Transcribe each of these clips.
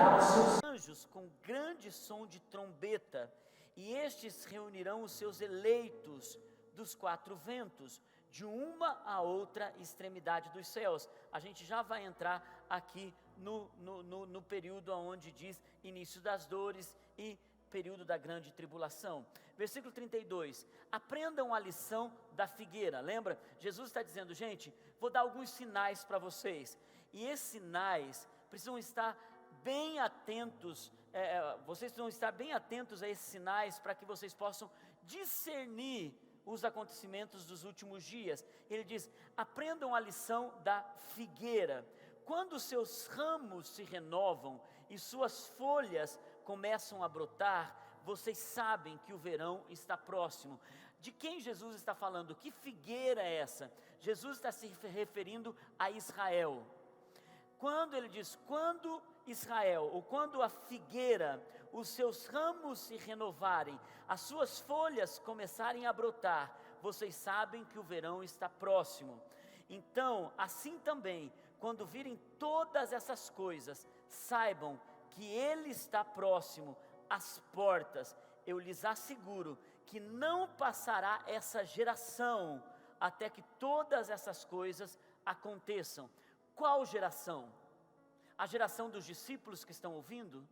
enviará os seus anjos com grande som de trombeta, e estes reunirão os seus eleitos dos quatro ventos, de uma a outra extremidade dos céus. A gente já vai entrar aqui no período onde diz início das dores e período da grande tribulação. Versículo 32, aprendam a lição da figueira. Lembra? Jesus está dizendo, gente, vou dar alguns sinais para vocês, e esses sinais precisam estar bem atentos, vocês precisam estar bem atentos a esses sinais, para que vocês possam discernir os acontecimentos dos últimos dias. Ele diz, aprendam a lição da figueira. Quando seus ramos se renovam e suas folhas começam a brotar, vocês sabem que o verão está próximo. De quem Jesus está falando? Que figueira é essa? Jesus está se referindo a Israel. Quando ele diz, quando Israel, ou quando a figueira, os seus ramos se renovarem, as suas folhas começarem a brotar, vocês sabem que o verão está próximo. Então, assim também, quando virem todas essas coisas, saibam que Ele está próximo, às portas. Eu lhes asseguro que não passará essa geração, até que todas essas coisas aconteçam. Qual geração? A geração dos discípulos que estão ouvindo?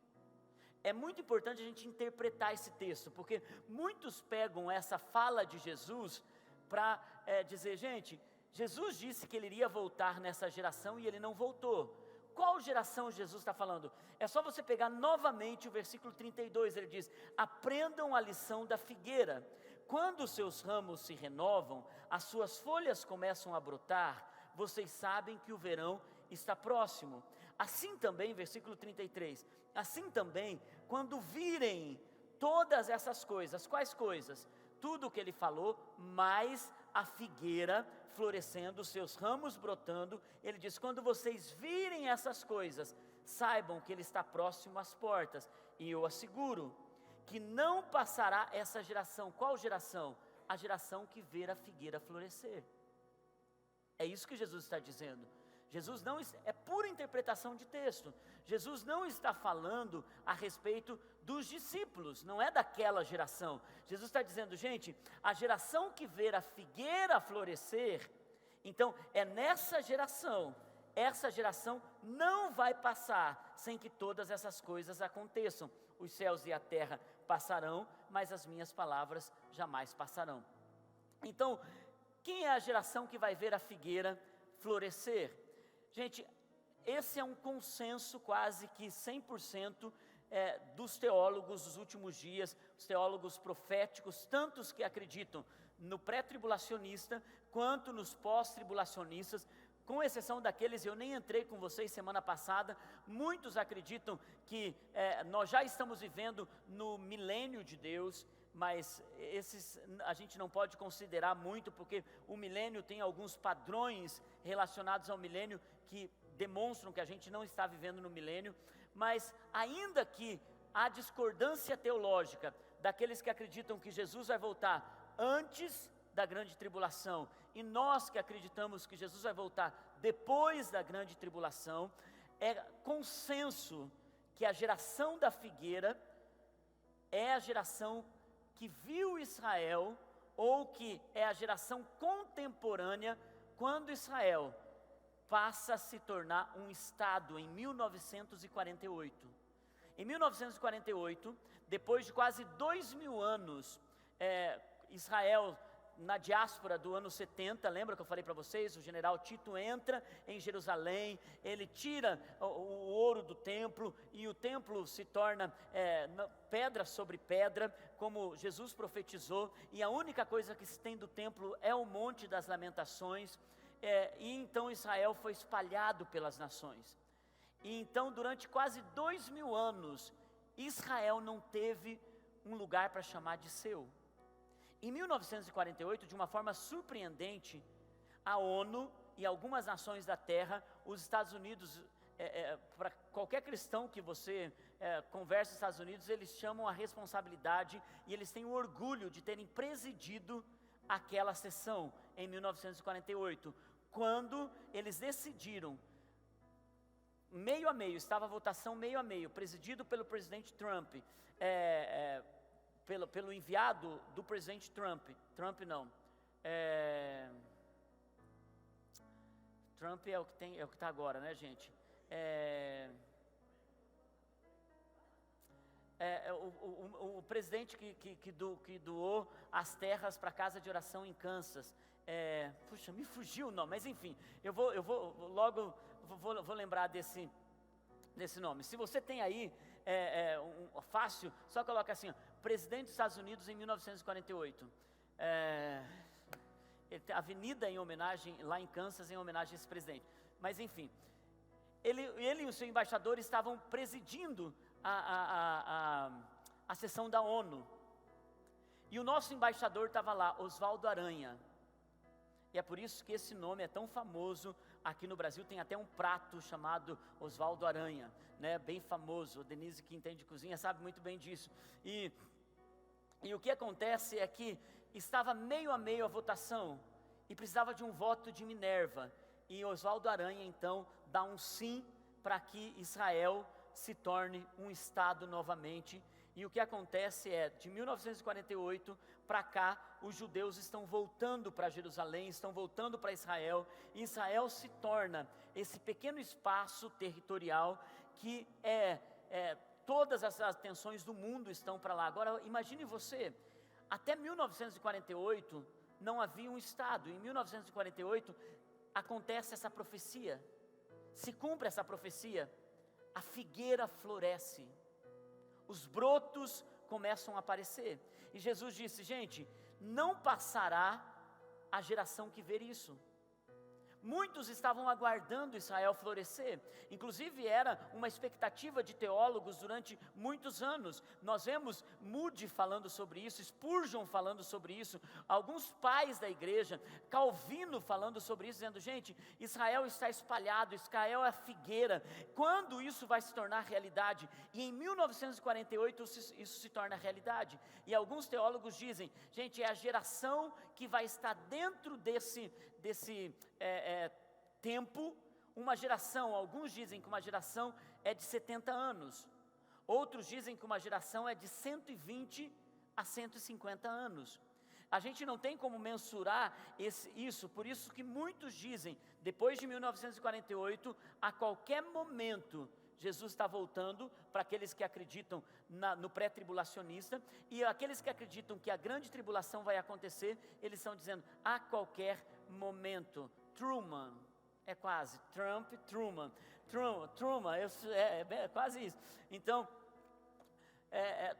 É muito importante a gente interpretar esse texto, porque muitos pegam essa fala de Jesus para dizer, gente, Jesus disse que ele iria voltar nessa geração e ele não voltou. Qual geração Jesus está falando? É só você pegar novamente o versículo 32, ele diz, aprendam a lição da figueira. Quando os seus ramos se renovam, as suas folhas começam a brotar, vocês sabem que o verão está próximo. Assim também, versículo 33, assim também, quando virem todas essas coisas, quais coisas? Tudo o que ele falou, mais a figueira florescendo, os seus ramos brotando, ele diz, quando vocês virem essas coisas, saibam que ele está próximo às portas, e eu asseguro, que não passará essa geração. Qual geração? A geração que ver a figueira florescer. É isso que Jesus está dizendo. Jesus não, é pura interpretação de texto. Jesus não está falando a respeito dos discípulos, não é daquela geração. Jesus está dizendo, gente, a geração que ver a figueira florescer, então é nessa geração, essa geração não vai passar sem que todas essas coisas aconteçam. Os céus e a terra passarão, mas as minhas palavras jamais passarão. Então, quem é a geração que vai ver a figueira florescer? Gente, esse é um consenso quase que 100% dos teólogos dos últimos dias, os teólogos proféticos, tantos que acreditam no pré-tribulacionista, quanto nos pós-tribulacionistas, com exceção daqueles, eu nem entrei com vocês semana passada, muitos acreditam que nós já estamos vivendo no milênio de Deus, mas esses a gente não pode considerar muito, porque o milênio tem alguns padrões relacionados ao milênio que demonstram que a gente não está vivendo no milênio, mas ainda que há discordância teológica daqueles que acreditam que Jesus vai voltar antes da grande tribulação, e nós que acreditamos que Jesus vai voltar depois da grande tribulação, é consenso que a geração da figueira é a geração que viu Israel, ou que é a geração contemporânea, quando Israel passa a se tornar um estado em 1948. Em 1948, depois de quase 2000 anos, Israel, na diáspora do ano 70, lembra que eu falei para vocês? O general Tito entra em Jerusalém, ele tira o ouro do templo, e o templo se torna pedra sobre pedra, como Jesus profetizou, e a única coisa que se tem do templo é o Monte das Lamentações, e então Israel foi espalhado pelas nações. E então durante quase 2000 anos, Israel não teve um lugar para chamar de seu. Em 1948, de uma forma surpreendente, a ONU e algumas nações da terra, os Estados Unidos, para qualquer cristão que você converse nos Estados Unidos, eles chamam a responsabilidade e eles têm o orgulho de terem presidido aquela sessão em 1948, quando eles decidiram meio a meio, estava a votação meio a meio, presidido pelo presidente Trump, pelo enviado do presidente Trump é o que está agora, né, gente? O presidente que doou as terras para a casa de oração em Kansas. Puxa, me fugiu o nome, mas enfim, eu vou logo lembrar desse nome. Se você tem aí, fácil, só coloca assim, ó, presidente dos Estados Unidos em 1948. Avenida em homenagem, lá em Kansas, em homenagem a esse presidente. Mas enfim, ele e o seu embaixador estavam presidindo a sessão da ONU. E o nosso embaixador estava lá, Oswaldo Aranha. E é por isso que esse nome é tão famoso. Aqui no Brasil tem até um prato chamado Oswaldo Aranha, né? Bem famoso. A Denise, que entende de cozinha, sabe muito bem disso. E o que acontece é que estava meio a meio a votação e precisava de um voto de Minerva. E Oswaldo Aranha, então, dá um sim para que Israel se torne um Estado novamente. E o que acontece é, de 1948 para cá, os judeus estão voltando para Jerusalém, estão voltando para Israel, e Israel se torna esse pequeno espaço territorial que todas as atenções do mundo estão para lá. Agora, imagine você, até 1948 não havia um Estado, em 1948 acontece essa profecia, se cumpre essa profecia, a figueira floresce, os brotos começam a aparecer, e Jesus disse, gente, não passará a geração que ver isso. Muitos estavam aguardando Israel florescer, inclusive era uma expectativa de teólogos durante muitos anos. Nós vemos Moody falando sobre isso, Spurgeon falando sobre isso, alguns pais da igreja, Calvino falando sobre isso, dizendo, gente, Israel está espalhado, Israel é a figueira, quando isso vai se tornar realidade? E em 1948 isso se torna realidade, e alguns teólogos dizem, gente, é a geração que vai estar dentro desse tempo, uma geração, alguns dizem que uma geração é de 70 anos, outros dizem que uma geração é de 120 a 150 anos, a gente não tem como mensurar isso, por isso que muitos dizem, depois de 1948, a qualquer momento, Jesus está voltando, para aqueles que acreditam no pré-tribulacionista, e aqueles que acreditam que a grande tribulação vai acontecer, eles estão dizendo, a qualquer momento. Truman, é quase, Truman, é quase isso. Então,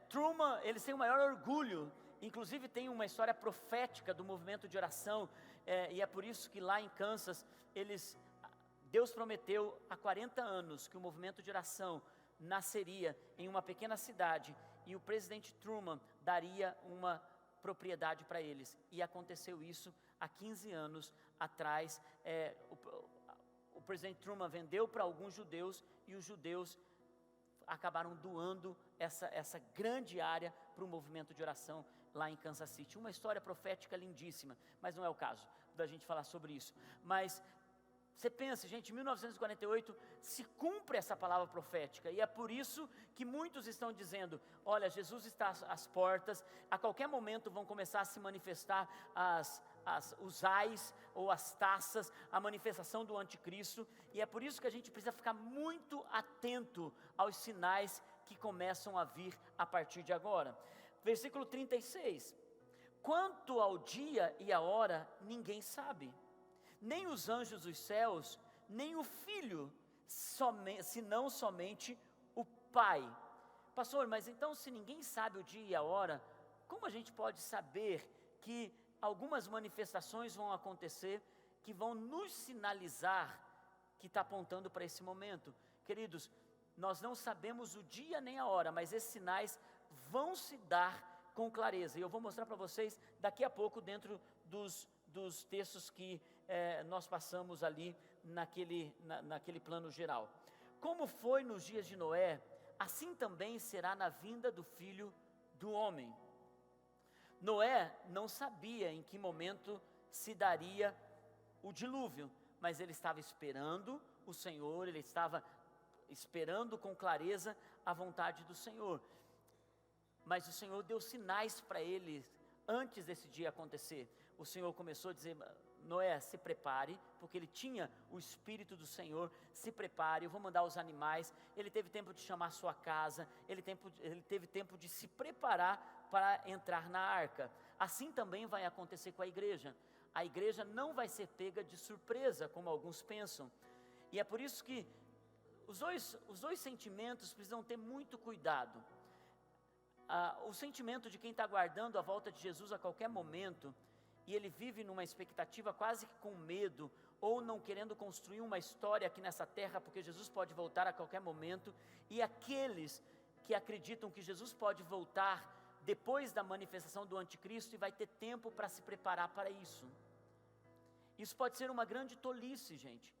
Truman, eles têm o maior orgulho, inclusive tem uma história profética do movimento de oração, e é por isso que lá em Kansas, Deus prometeu há 40 anos que o movimento de oração nasceria em uma pequena cidade, e o presidente Truman daria uma propriedade para eles, e aconteceu isso há 15 anos atrás. O presidente Truman vendeu para alguns judeus, e os judeus acabaram doando essa grande área para o movimento de oração lá em Kansas City. Uma história profética lindíssima, mas não é o caso da gente falar sobre isso. Mas você pensa, gente, em 1948 se cumpre essa palavra profética, e é por isso que muitos estão dizendo, olha, Jesus está às portas, a qualquer momento vão começar a se manifestar os ais ou as taças, a manifestação do anticristo, e é por isso que a gente precisa ficar muito atento aos sinais que começam a vir a partir de agora. Versículo 36, quanto ao dia e a hora, ninguém sabe, nem os anjos dos céus, nem o Filho, senão somente o Pai. Pastor, mas então se ninguém sabe o dia e a hora, como a gente pode saber que algumas manifestações vão acontecer, que vão nos sinalizar que está apontando para esse momento? Queridos, nós não sabemos o dia nem a hora, mas esses sinais vão se dar com clareza, e eu vou mostrar para vocês daqui a pouco dentro dos textos que nós passamos ali naquele plano geral. Como foi nos dias de Noé, assim também será na vinda do Filho do Homem. Noé não sabia em que momento se daria o dilúvio, mas ele estava esperando o Senhor, ele estava esperando com clareza a vontade do Senhor. Mas o Senhor deu sinais para eles antes desse dia acontecer. O Senhor começou a dizer: Noé, se prepare, porque ele tinha o Espírito do Senhor, se prepare, eu vou mandar os animais. Ele teve tempo de chamar sua casa, ele teve tempo de se preparar para entrar na arca. Assim também vai acontecer com a igreja. A igreja não vai ser pega de surpresa, como alguns pensam. E é por isso que os dois sentimentos precisam ter muito cuidado. O sentimento de quem está aguardando a volta de Jesus a qualquer momento, e ele vive numa expectativa quase que com medo, ou não querendo construir uma história aqui nessa terra, porque Jesus pode voltar a qualquer momento, e aqueles que acreditam que Jesus pode voltar depois da manifestação do anticristo e vai ter tempo para se preparar para isso. Isso pode ser uma grande tolice, gente.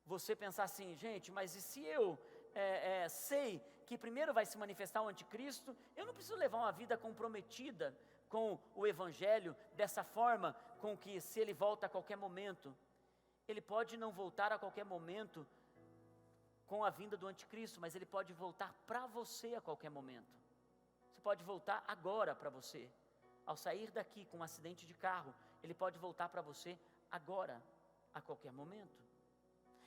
Você pensar assim: gente, mas e se eu sei que primeiro vai se manifestar o anticristo, eu não preciso levar uma vida comprometida com o evangelho dessa forma, com que se ele volta a qualquer momento. Ele pode não voltar a qualquer momento com a vinda do anticristo, mas ele pode voltar para você a qualquer momento. Você pode voltar agora para você. Ao sair daqui com um acidente de carro, ele pode voltar para você agora, a qualquer momento.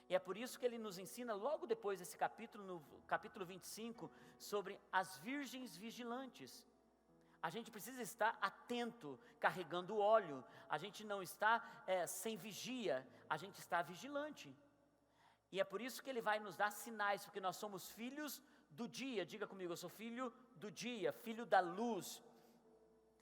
E é por isso que ele nos ensina logo depois desse capítulo, no capítulo 25, sobre as virgens vigilantes. A gente precisa estar atento, carregando óleo. A gente não está sem vigia, a gente está vigilante. E é por isso que ele vai nos dar sinais, porque nós somos filhos do dia. Diga comigo: eu sou filho do dia, filho da luz.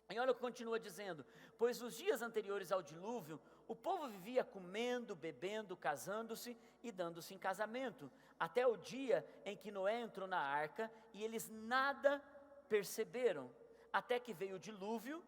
E olha o que continua dizendo: pois nos dias anteriores ao dilúvio, o povo vivia comendo, bebendo, casando-se e dando-se em casamento, até o dia em que Noé entrou na arca, e eles nada perceberam, até que veio o dilúvio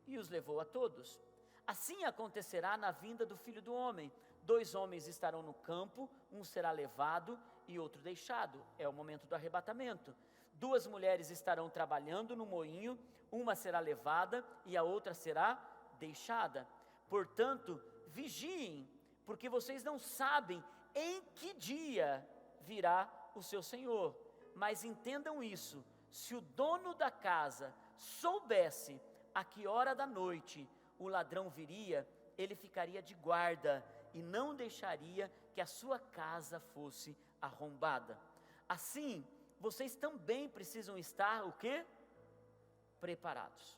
e os levou a todos. Assim acontecerá na vinda do Filho do Homem: 2 homens estarão no campo, um será levado e outro deixado. É o momento do arrebatamento. 2 mulheres estarão trabalhando no moinho, uma será levada e a outra será deixada. Portanto, vigiem, porque vocês não sabem em que dia virá o seu Senhor. Mas entendam isso: se o dono da casa soubesse a que hora da noite o ladrão viria, ele ficaria de guarda e não deixaria que a sua casa fosse arrombada. Assim, vocês também precisam estar o quê? Preparados.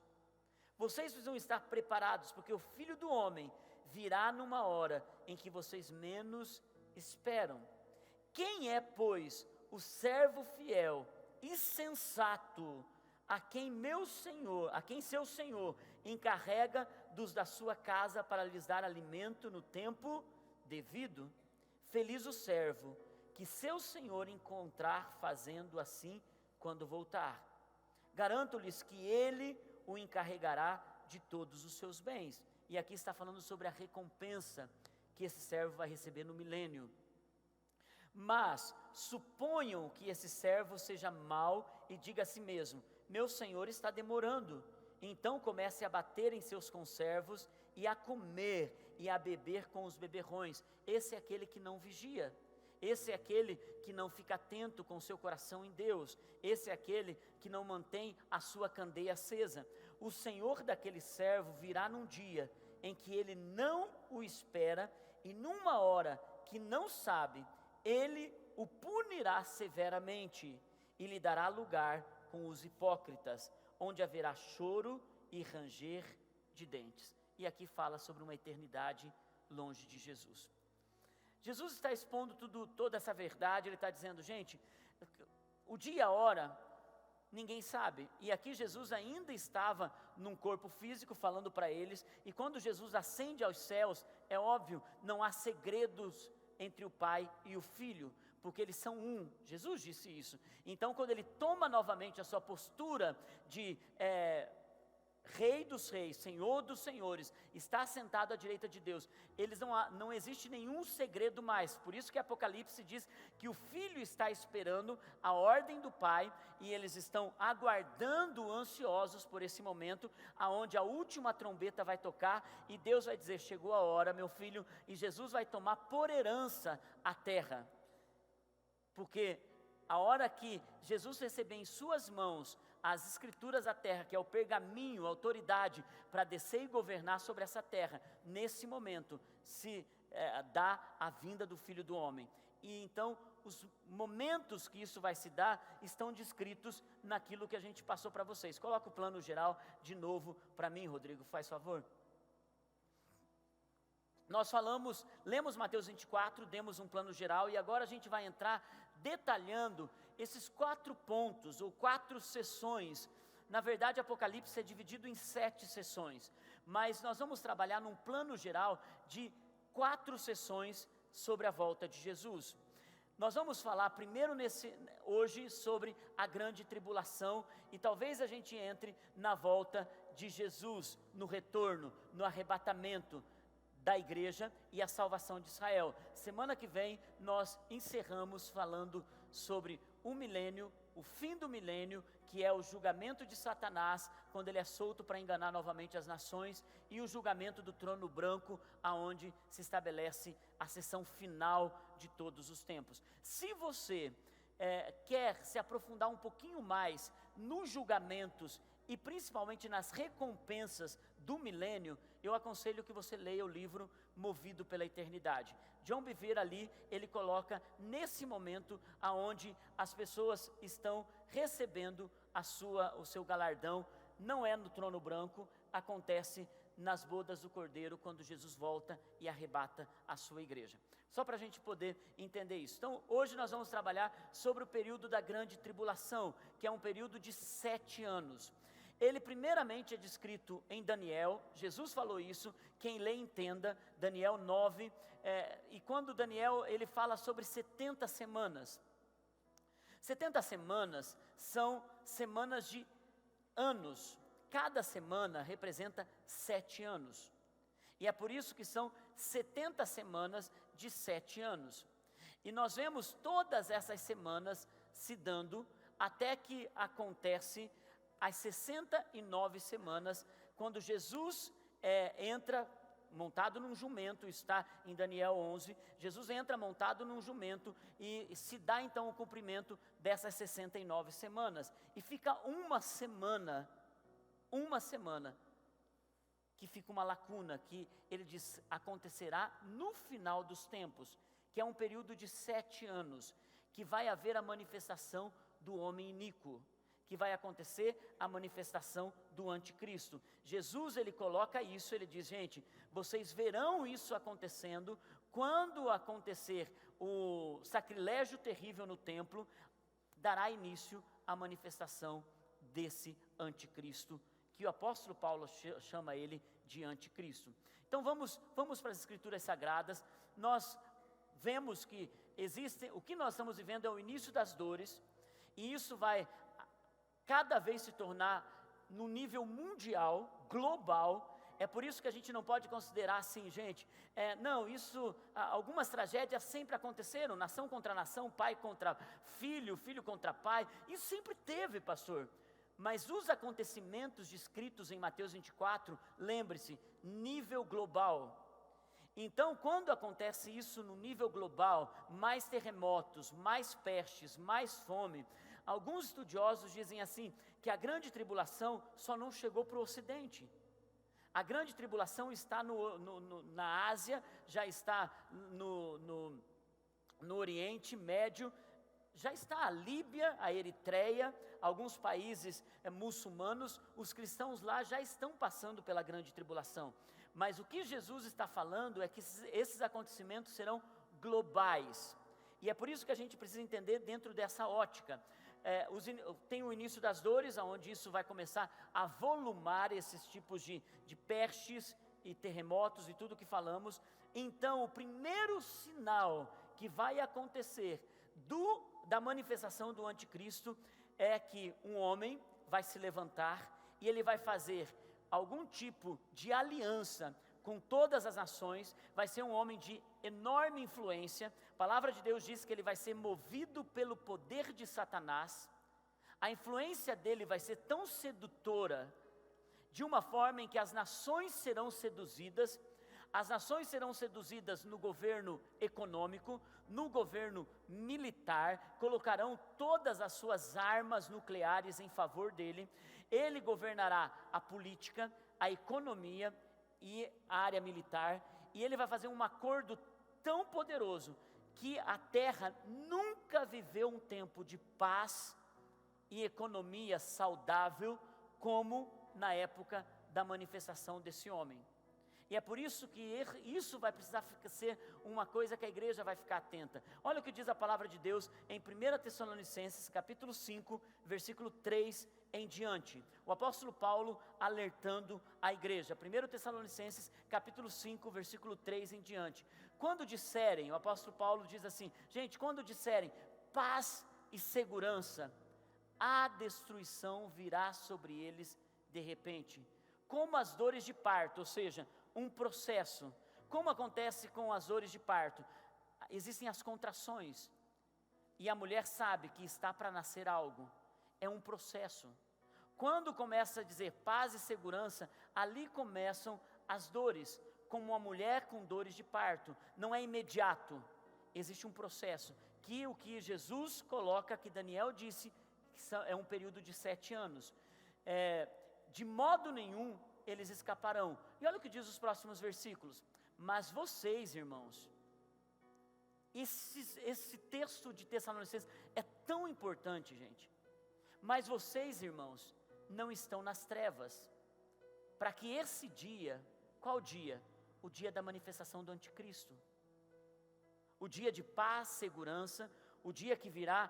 Vocês precisam estar preparados, porque o Filho do Homem virá numa hora em que vocês menos esperam. Quem é, pois, o servo fiel e sensato, a quem seu Senhor encarrega dos da sua casa para lhes dar alimento no tempo devido? Feliz o servo que seu Senhor encontrar fazendo assim quando voltar. Garanto-lhes que ele o encarregará de todos os seus bens. E aqui está falando sobre a recompensa que esse servo vai receber no milênio. Mas suponham que esse servo seja mau e diga a si mesmo: meu senhor está demorando. Então comece a bater em seus conservos e a comer e a beber com os beberrões. Esse é aquele que não vigia. Esse é aquele que não fica atento com o seu coração em Deus. Esse é aquele que não mantém a sua candeia acesa. O senhor daquele servo virá num dia em que ele não o espera, e numa hora que não sabe, ele o punirá severamente e lhe dará lugar com os hipócritas, onde haverá choro e ranger de dentes. E aqui fala sobre uma eternidade longe de Jesus. Jesus está expondo toda essa verdade. Ele está dizendo: gente, o dia e a hora, ninguém sabe. E aqui Jesus ainda estava num corpo físico falando para eles. E quando Jesus ascende aos céus, é óbvio, não há segredos entre o Pai e o Filho, porque eles são um. Jesus disse isso. Então, quando ele toma novamente a sua postura de Rei dos reis, Senhor dos senhores, está sentado à direita de Deus, não existe nenhum segredo mais. Por isso que Apocalipse diz que o Filho está esperando a ordem do Pai, e eles estão aguardando, ansiosos por esse momento, aonde a última trombeta vai tocar, e Deus vai dizer: chegou a hora, meu filho, e Jesus vai tomar por herança a terra. porque a hora que Jesus receber em suas mãos as escrituras da terra, que é o pergaminho, a autoridade para descer e governar sobre essa terra, nesse momento se dá a vinda do Filho do Homem. E então os momentos que isso vai se dar estão descritos naquilo que a gente passou para vocês. Coloca o plano geral de novo para mim, Rodrigo, faz favor. Nós lemos Mateus 24, demos um plano geral, e agora a gente vai entrar detalhando esses 4 pontos, ou 4 sessões. Na verdade, Apocalipse é dividido em 7 sessões, mas nós vamos trabalhar num plano geral de 4 sessões sobre a volta de Jesus. Nós vamos falar primeiro hoje sobre a grande tribulação, e talvez a gente entre na volta de Jesus, no retorno, no arrebatamento da igreja e a salvação de Israel. Semana que vem nós encerramos falando sobre o milênio, o fim do milênio, que é o julgamento de Satanás, quando ele é solto para enganar novamente as nações, e o julgamento do trono branco, aonde se estabelece a sessão final de todos os tempos. Se você quer se aprofundar um pouquinho mais nos julgamentos e principalmente nas recompensas do milênio, eu aconselho que você leia o livro Movido pela Eternidade. John Bevere ali, ele coloca nesse momento aonde as pessoas estão recebendo o seu galardão, não é no trono branco, acontece nas bodas do Cordeiro, quando Jesus volta e arrebata a sua igreja. Só para a gente poder entender isso. Então, hoje nós vamos trabalhar sobre o período da grande tribulação, que é um período de 7 anos. Ele primeiramente é descrito em Daniel, Jesus falou isso, quem lê entenda, Daniel 9, e quando Daniel ele fala sobre 70 semanas. 70 semanas são semanas de anos, cada semana representa 7 anos, e é por isso que são 70 semanas de 7 anos, e nós vemos todas essas semanas se dando, até que acontece as 69 semanas, quando Jesus entra montado num jumento, está em Daniel 11, Jesus entra montado num jumento, e se dá então o cumprimento dessas 69 semanas, e fica uma semana, que fica uma lacuna, que ele diz, acontecerá no final dos tempos, que é um período de 7 anos, que vai haver a manifestação do homem iníquo, que vai acontecer a manifestação do anticristo. Jesus, ele coloca isso, ele diz, gente, vocês verão isso acontecendo, quando acontecer o sacrilégio terrível no templo, dará início à manifestação desse anticristo, que o apóstolo Paulo chama ele de anticristo. Então vamos para as escrituras sagradas. Nós vemos que o que nós estamos vivendo é o início das dores, e isso vai cada vez se tornar no nível mundial, global. É por isso que a gente não pode considerar assim, gente, algumas tragédias sempre aconteceram, nação contra nação, pai contra filho, filho contra pai, isso sempre teve, pastor. Mas os acontecimentos descritos em Mateus 24, lembre-se, nível global. Então, quando acontece isso no nível global, mais terremotos, mais pestes, mais fome, alguns estudiosos dizem assim, que a grande tribulação só não chegou para o Ocidente. A grande tribulação está na Ásia, já está no Oriente Médio, já está a Líbia, a Eritreia, alguns países muçulmanos, os cristãos lá já estão passando pela grande tribulação. Mas o que Jesus está falando é que esses acontecimentos serão globais. E é por isso que a gente precisa entender dentro dessa ótica. Tem o início das dores, onde isso vai começar a volumar esses tipos de pestes e terremotos e tudo que falamos. Então, o primeiro sinal que vai acontecer da manifestação do anticristo é que um homem vai se levantar e ele vai fazer algum tipo de aliança com todas as nações, vai ser um homem de enorme influência. A palavra de Deus diz que ele vai ser movido pelo poder de Satanás. A influência dele vai ser tão sedutora, de uma forma em que as nações serão seduzidas, As nações serão seduzidas no governo econômico, no governo militar, colocarão todas as suas armas nucleares em favor dele. Ele governará a política, a economia e a área militar, e ele vai fazer um acordo tão poderoso que a terra nunca viveu um tempo de paz e economia saudável como na época da manifestação desse homem. E é por isso que isso vai precisar ser uma coisa que a igreja vai ficar atenta. Olha o que diz a palavra de Deus em 1 Tessalonicenses, capítulo 5, versículo 3 em diante. O apóstolo Paulo alertando a igreja. 1 Tessalonicenses, capítulo 5, versículo 3 em diante. Quando disserem, o apóstolo Paulo diz assim, gente, quando disserem paz e segurança, a destruição virá sobre eles de repente, como as dores de parto, ou seja, um processo. Como acontece com as dores de parto? Existem as contrações, e a mulher sabe que está para nascer algo, é um processo. Quando começa a dizer paz e segurança, ali começam as dores, como uma mulher com dores de parto, não é imediato, existe um processo, que o que Jesus coloca, que Daniel disse, que é um período de 7 anos, de modo nenhum eles escaparão. E olha o que diz os próximos versículos. Mas vocês, irmãos, esse texto de Tessalonicenses é tão importante, gente. Mas vocês, irmãos, não estão nas trevas, para que esse dia, qual dia? O dia da manifestação do anticristo. O dia de paz, segurança, o dia que virá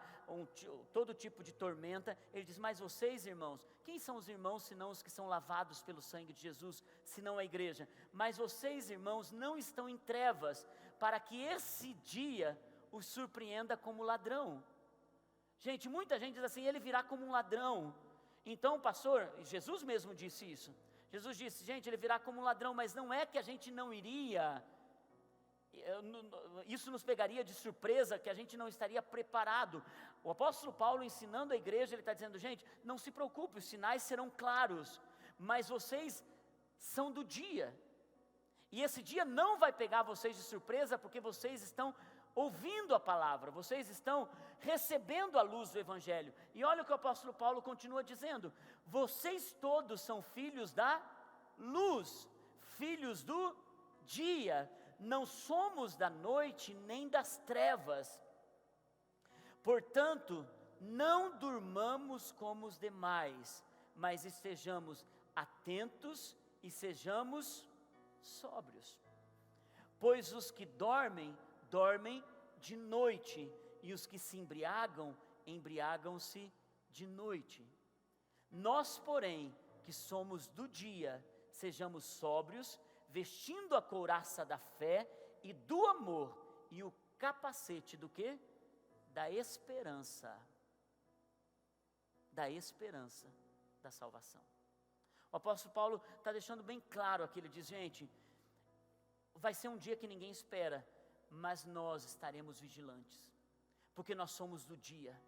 todo tipo de tormenta. Ele diz, mas vocês, irmãos, quem são os irmãos senão os que são lavados pelo sangue de Jesus, senão a igreja? Mas vocês, irmãos, não estão em trevas, para que esse dia os surpreenda como ladrão. Gente, muita gente diz assim, ele virá como um ladrão. Então, pastor, Jesus mesmo disse isso. Jesus disse, gente, ele virá como um ladrão, mas não é que a gente não iria... Isso nos pegaria de surpresa, que a gente não estaria preparado. O apóstolo Paulo ensinando a igreja, ele está dizendo, gente, não se preocupe, os sinais serão claros, mas vocês são do dia, e esse dia não vai pegar vocês de surpresa, porque vocês estão ouvindo a palavra, vocês estão recebendo a luz do evangelho. E olha o que o apóstolo Paulo continua dizendo, vocês todos são filhos da luz, filhos do dia, não somos da noite nem das trevas. Portanto, não durmamos como os demais, mas estejamos atentos e sejamos sóbrios. Pois os que dormem, dormem de noite, e os que se embriagam, embriagam-se de noite. Nós, porém, que somos do dia, sejamos sóbrios, vestindo a couraça da fé e do amor, e o capacete do quê? Da esperança. Da esperança da salvação. O apóstolo Paulo está deixando bem claro aqui, ele diz, gente, vai ser um dia que ninguém espera, mas nós estaremos vigilantes, porque nós somos do dia.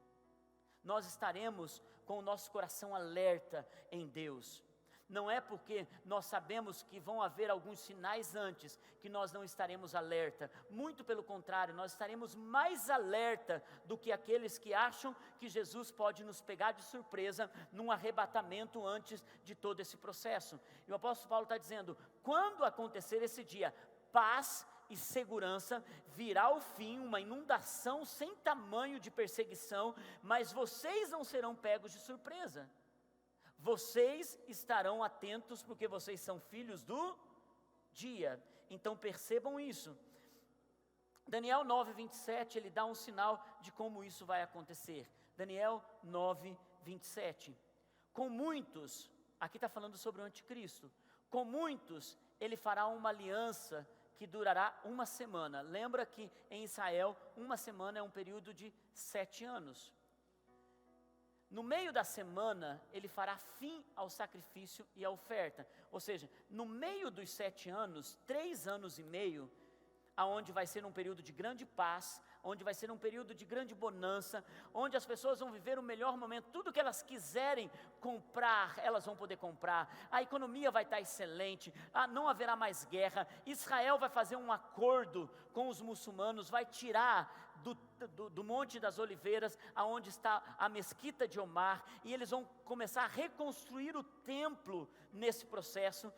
Nós estaremos com o nosso coração alerta em Deus. Não é porque nós sabemos que vão haver alguns sinais antes, que nós não estaremos alerta. Muito pelo contrário, nós estaremos mais alerta do que aqueles que acham que Jesus pode nos pegar de surpresa num arrebatamento antes de todo esse processo. E o apóstolo Paulo está dizendo, quando acontecer esse dia, paz e segurança, virá o fim, uma inundação sem tamanho de perseguição, mas vocês não serão pegos de surpresa. Vocês estarão atentos, porque vocês são filhos do dia. Então percebam isso. Daniel 9:27, ele dá um sinal de como isso vai acontecer. Daniel 9:27. Com muitos, aqui está falando sobre o anticristo. Com muitos, ele fará uma aliança que durará 1 semana. Lembra que em Israel, 1 semana é um período de 7 anos. No meio da semana, ele fará fim ao sacrifício e à oferta. Ou seja, no meio dos 7 anos, 3 anos e meio, aonde vai ser um período de grande paz, onde vai ser um período de grande bonança, onde as pessoas vão viver o melhor momento, tudo que elas quiserem comprar, elas vão poder comprar, a economia vai estar excelente, não haverá mais guerra, Israel vai fazer um acordo com os muçulmanos, vai tirar do Monte das Oliveiras, aonde está a mesquita de Omar, e eles vão começar a reconstruir o templo nesse processo.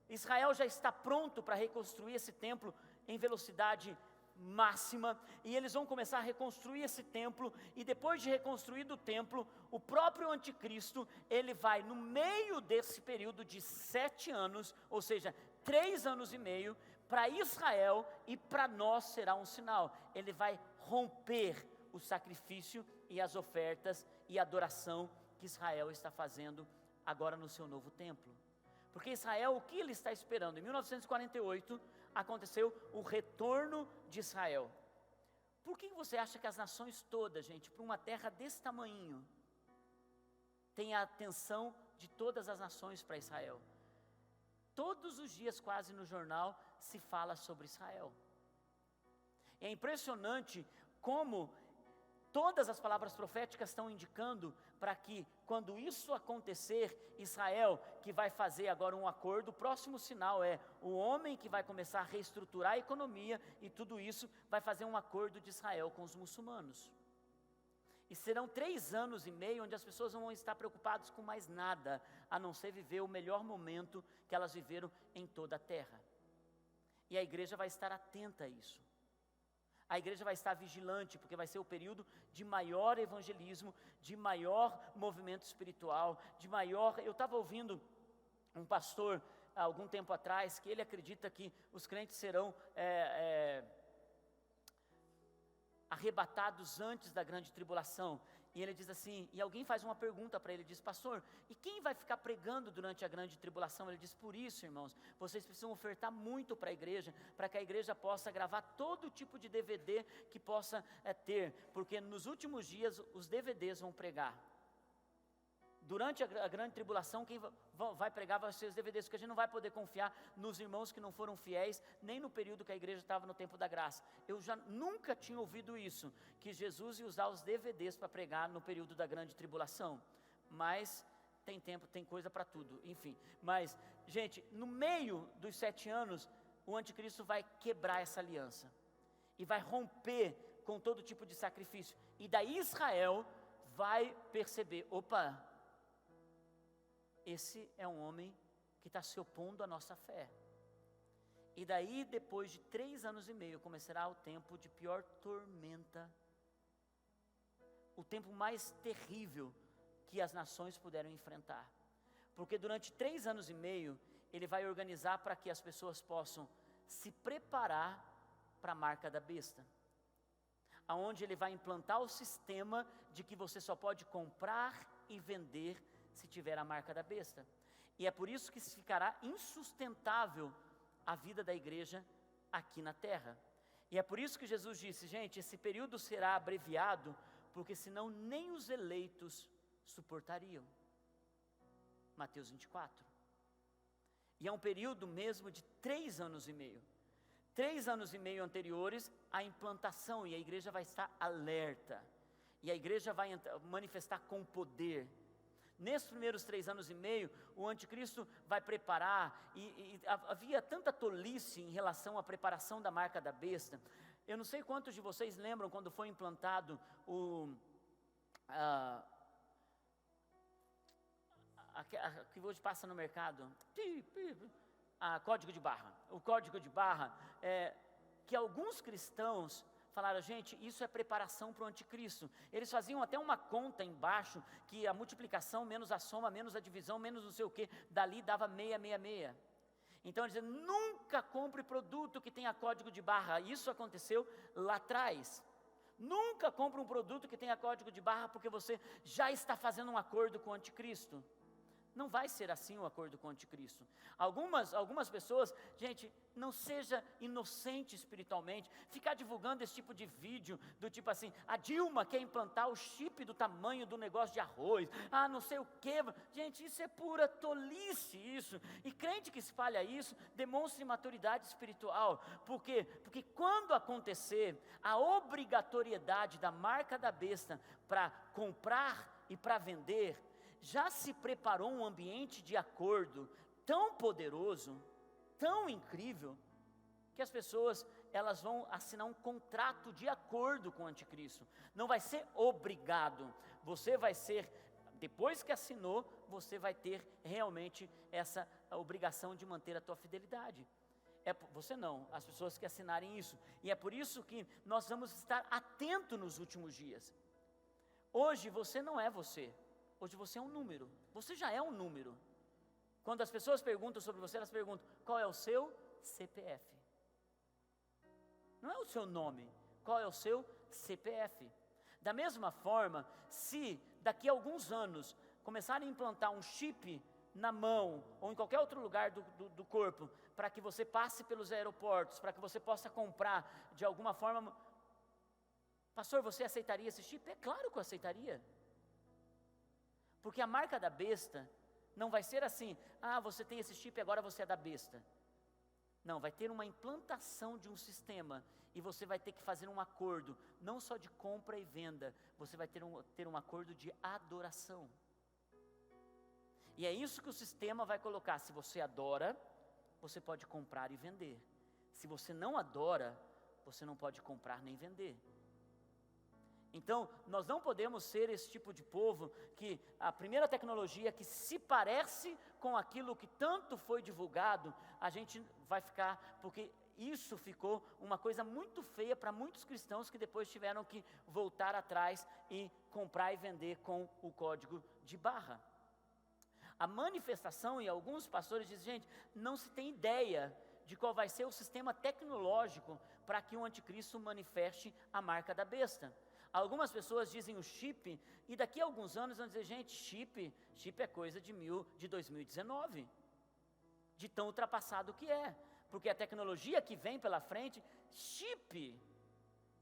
Israel já está pronto para reconstruir esse templo em velocidade máxima, e eles vão começar a reconstruir esse templo, e depois de reconstruído o templo, o próprio anticristo, ele vai no meio desse período de 7 anos, ou seja, 3 anos e meio, para Israel e para nós será um sinal, ele vai romper o sacrifício e as ofertas e a adoração que Israel está fazendo agora no seu novo templo. Porque Israel, o que ele está esperando? Em 1948, aconteceu o retorno de Israel. Por que você acha que as nações todas, gente, para uma terra desse tamanhinho, tem a atenção de todas as nações para Israel? Todos os dias, quase no jornal, se fala sobre Israel. É impressionante como todas as palavras proféticas estão indicando para que, quando isso acontecer, Israel, que vai fazer agora um acordo, o próximo sinal é o homem que vai começar a reestruturar a economia, e tudo isso vai fazer um acordo de Israel com os muçulmanos. E serão 3 anos e meio onde as pessoas não vão estar preocupadas com mais nada, a não ser viver o melhor momento que elas viveram em toda a terra. E a igreja vai estar atenta a isso. A igreja vai estar vigilante, porque vai ser o período de maior evangelismo, de maior movimento espiritual, de maior... Eu estava ouvindo um pastor, há algum tempo atrás, que ele acredita que os crentes serão arrebatados antes da grande tribulação. E ele diz assim, e alguém faz uma pergunta para ele, diz: pastor, e quem vai ficar pregando durante a grande tribulação? Ele diz: por isso, irmãos, vocês precisam ofertar muito para a igreja, para que a igreja possa gravar todo tipo de DVD que possa ter, porque nos últimos dias os DVDs vão pregar. Durante a grande tribulação, quem vai pregar vai ser os DVDs, porque a gente não vai poder confiar nos irmãos que não foram fiéis, nem no período que a igreja estava no tempo da graça. Eu já nunca tinha ouvido isso, que Jesus ia usar os DVDs para pregar no período da grande tribulação. Mas tem tempo, tem coisa para tudo, enfim. Mas, gente, no meio dos 7 anos, o anticristo vai quebrar essa aliança, e vai romper com todo tipo de sacrifício. E daí Israel vai perceber, opa, esse é um homem que está se opondo à nossa fé. E daí, depois de 3 anos e meio, começará o tempo de pior tormenta, o tempo mais terrível que as nações puderam enfrentar. Porque durante 3 anos e meio, ele vai organizar para que as pessoas possam se preparar para a marca da besta, aonde ele vai implantar o sistema de que você só pode comprar e vender se tiver a marca da besta. E é por isso que ficará insustentável a vida da igreja aqui na terra. E é por isso que Jesus disse: gente, esse período será abreviado, porque senão nem os eleitos suportariam. Mateus 24. E é um período mesmo de 3 anos e meio. 3 anos e meio anteriores à implantação, e a igreja vai estar alerta. E a igreja vai manifestar com poder. Nesses primeiros 3 anos e meio, o anticristo vai preparar, e havia tanta tolice em relação à preparação da marca da besta. Eu não sei quantos de vocês lembram quando foi implantado que hoje passa no mercado, código de barra. O código de barra, que alguns cristãos falaram: gente, isso é preparação para o anticristo. Eles faziam até uma conta embaixo, que a multiplicação menos a soma, menos a divisão, menos não sei o que, dali dava 666. Então eles dizem: nunca compre produto que tenha código de barra. Isso aconteceu lá atrás. Nunca compre um produto que tenha código de barra, porque você já está fazendo um acordo com o anticristo. Não vai ser assim o acordo com o anticristo. Algumas pessoas, gente, não seja inocente espiritualmente, ficar divulgando esse tipo de vídeo, do tipo assim, a Dilma quer implantar o chip do tamanho do negócio de arroz, não sei o que, gente, isso é pura tolice isso, e crente que espalha isso, demonstre maturidade espiritual. Por quê? Porque quando acontecer a obrigatoriedade da marca da besta para comprar e para vender, já se preparou um ambiente de acordo tão poderoso, tão incrível, que as pessoas, elas vão assinar um contrato de acordo com o anticristo. Não vai ser obrigado, você vai ser, depois que assinou, você vai ter realmente essa obrigação de manter a tua fidelidade. Você não, as pessoas que assinarem isso. E é por isso que nós vamos estar atentos nos últimos dias. Hoje você não é você. Hoje você é um número, você já é um número. Quando as pessoas perguntam sobre você, elas perguntam, qual é o seu CPF? Não é o seu nome, qual é o seu CPF? Da mesma forma, se daqui a alguns anos começarem a implantar um chip na mão, ou em qualquer outro lugar do corpo, para que você passe pelos aeroportos, para que você possa comprar de alguma forma, pastor, você aceitaria esse chip? É claro que eu aceitaria. Porque a marca da besta não vai ser assim, você tem esse chip, agora você é da besta. Não, vai ter uma implantação de um sistema, e você vai ter que fazer um acordo, não só de compra e venda, você vai ter um acordo de adoração. E é isso que o sistema vai colocar, se você adora, você pode comprar e vender. Se você não adora, você não pode comprar nem vender. Então, nós não podemos ser esse tipo de povo que a primeira tecnologia que se parece com aquilo que tanto foi divulgado, a gente vai ficar, porque isso ficou uma coisa muito feia para muitos cristãos que depois tiveram que voltar atrás e comprar e vender com o código de barra. A manifestação, e alguns pastores dizem, gente, não se tem ideia de qual vai ser o sistema tecnológico para que o anticristo manifeste a marca da besta. Algumas pessoas dizem o chip, e daqui a alguns anos vão dizer, gente, chip é coisa de 2019, de tão ultrapassado que é, porque a tecnologia que vem pela frente, chip,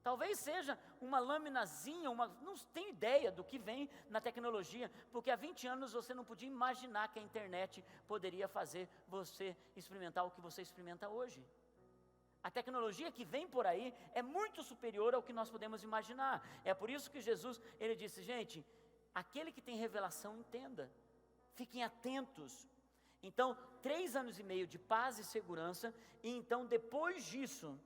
talvez seja uma laminazinha, não tenho ideia do que vem na tecnologia, porque há 20 anos você não podia imaginar que a internet poderia fazer você experimentar o que você experimenta hoje. A tecnologia que vem por aí é muito superior ao que nós podemos imaginar. É por isso que Jesus, ele disse, gente, aquele que tem revelação entenda, fiquem atentos. Então, 3 anos e meio de paz e segurança, e então depois disso,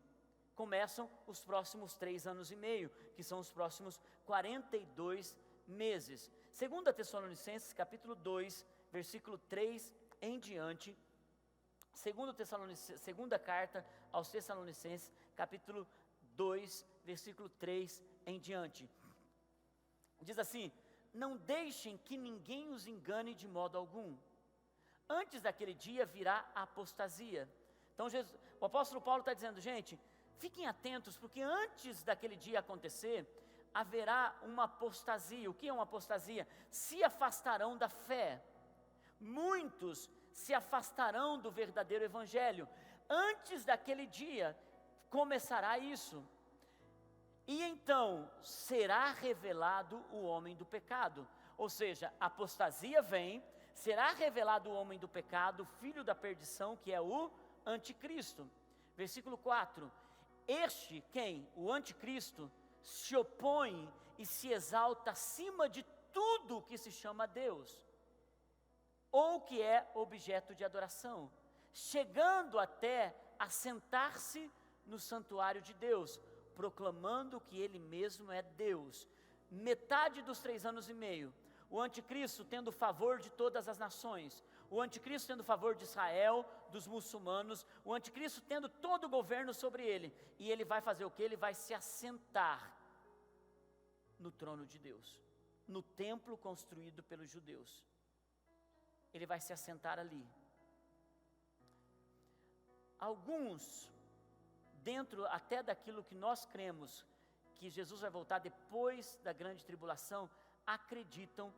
começam os próximos 3 anos e meio, que são os próximos 42 meses. 2 Tessalonicenses, capítulo 2, versículo 3 em diante, segunda carta aos Tessalonicenses, capítulo 2, versículo 3 em diante. Diz assim, não deixem que ninguém os engane de modo algum. Antes daquele dia virá a apostasia. Então o apóstolo Paulo está dizendo, gente, fiquem atentos, porque antes daquele dia acontecer, haverá uma apostasia. O que é uma apostasia? Se afastarão da fé. Muitos se afastarão do verdadeiro evangelho. Antes daquele dia começará isso. E então será revelado o homem do pecado. Ou seja, a apostasia vem, será revelado o homem do pecado, filho da perdição, que é o anticristo. Versículo 4. Este, quem? O anticristo, se opõe e se exalta acima de tudo que se chama Deus, ou que é objeto de adoração, chegando até a sentar-se no santuário de Deus, proclamando que ele mesmo é Deus. Metade dos 3 anos e meio, o anticristo tendo favor de todas as nações, o anticristo tendo favor de Israel, dos muçulmanos, o anticristo tendo todo o governo sobre ele, e ele vai fazer o que? Ele vai se assentar no trono de Deus, no templo construído pelos judeus. Ele vai se assentar ali. Alguns, dentro até daquilo que nós cremos, que Jesus vai voltar depois da grande tribulação, acreditam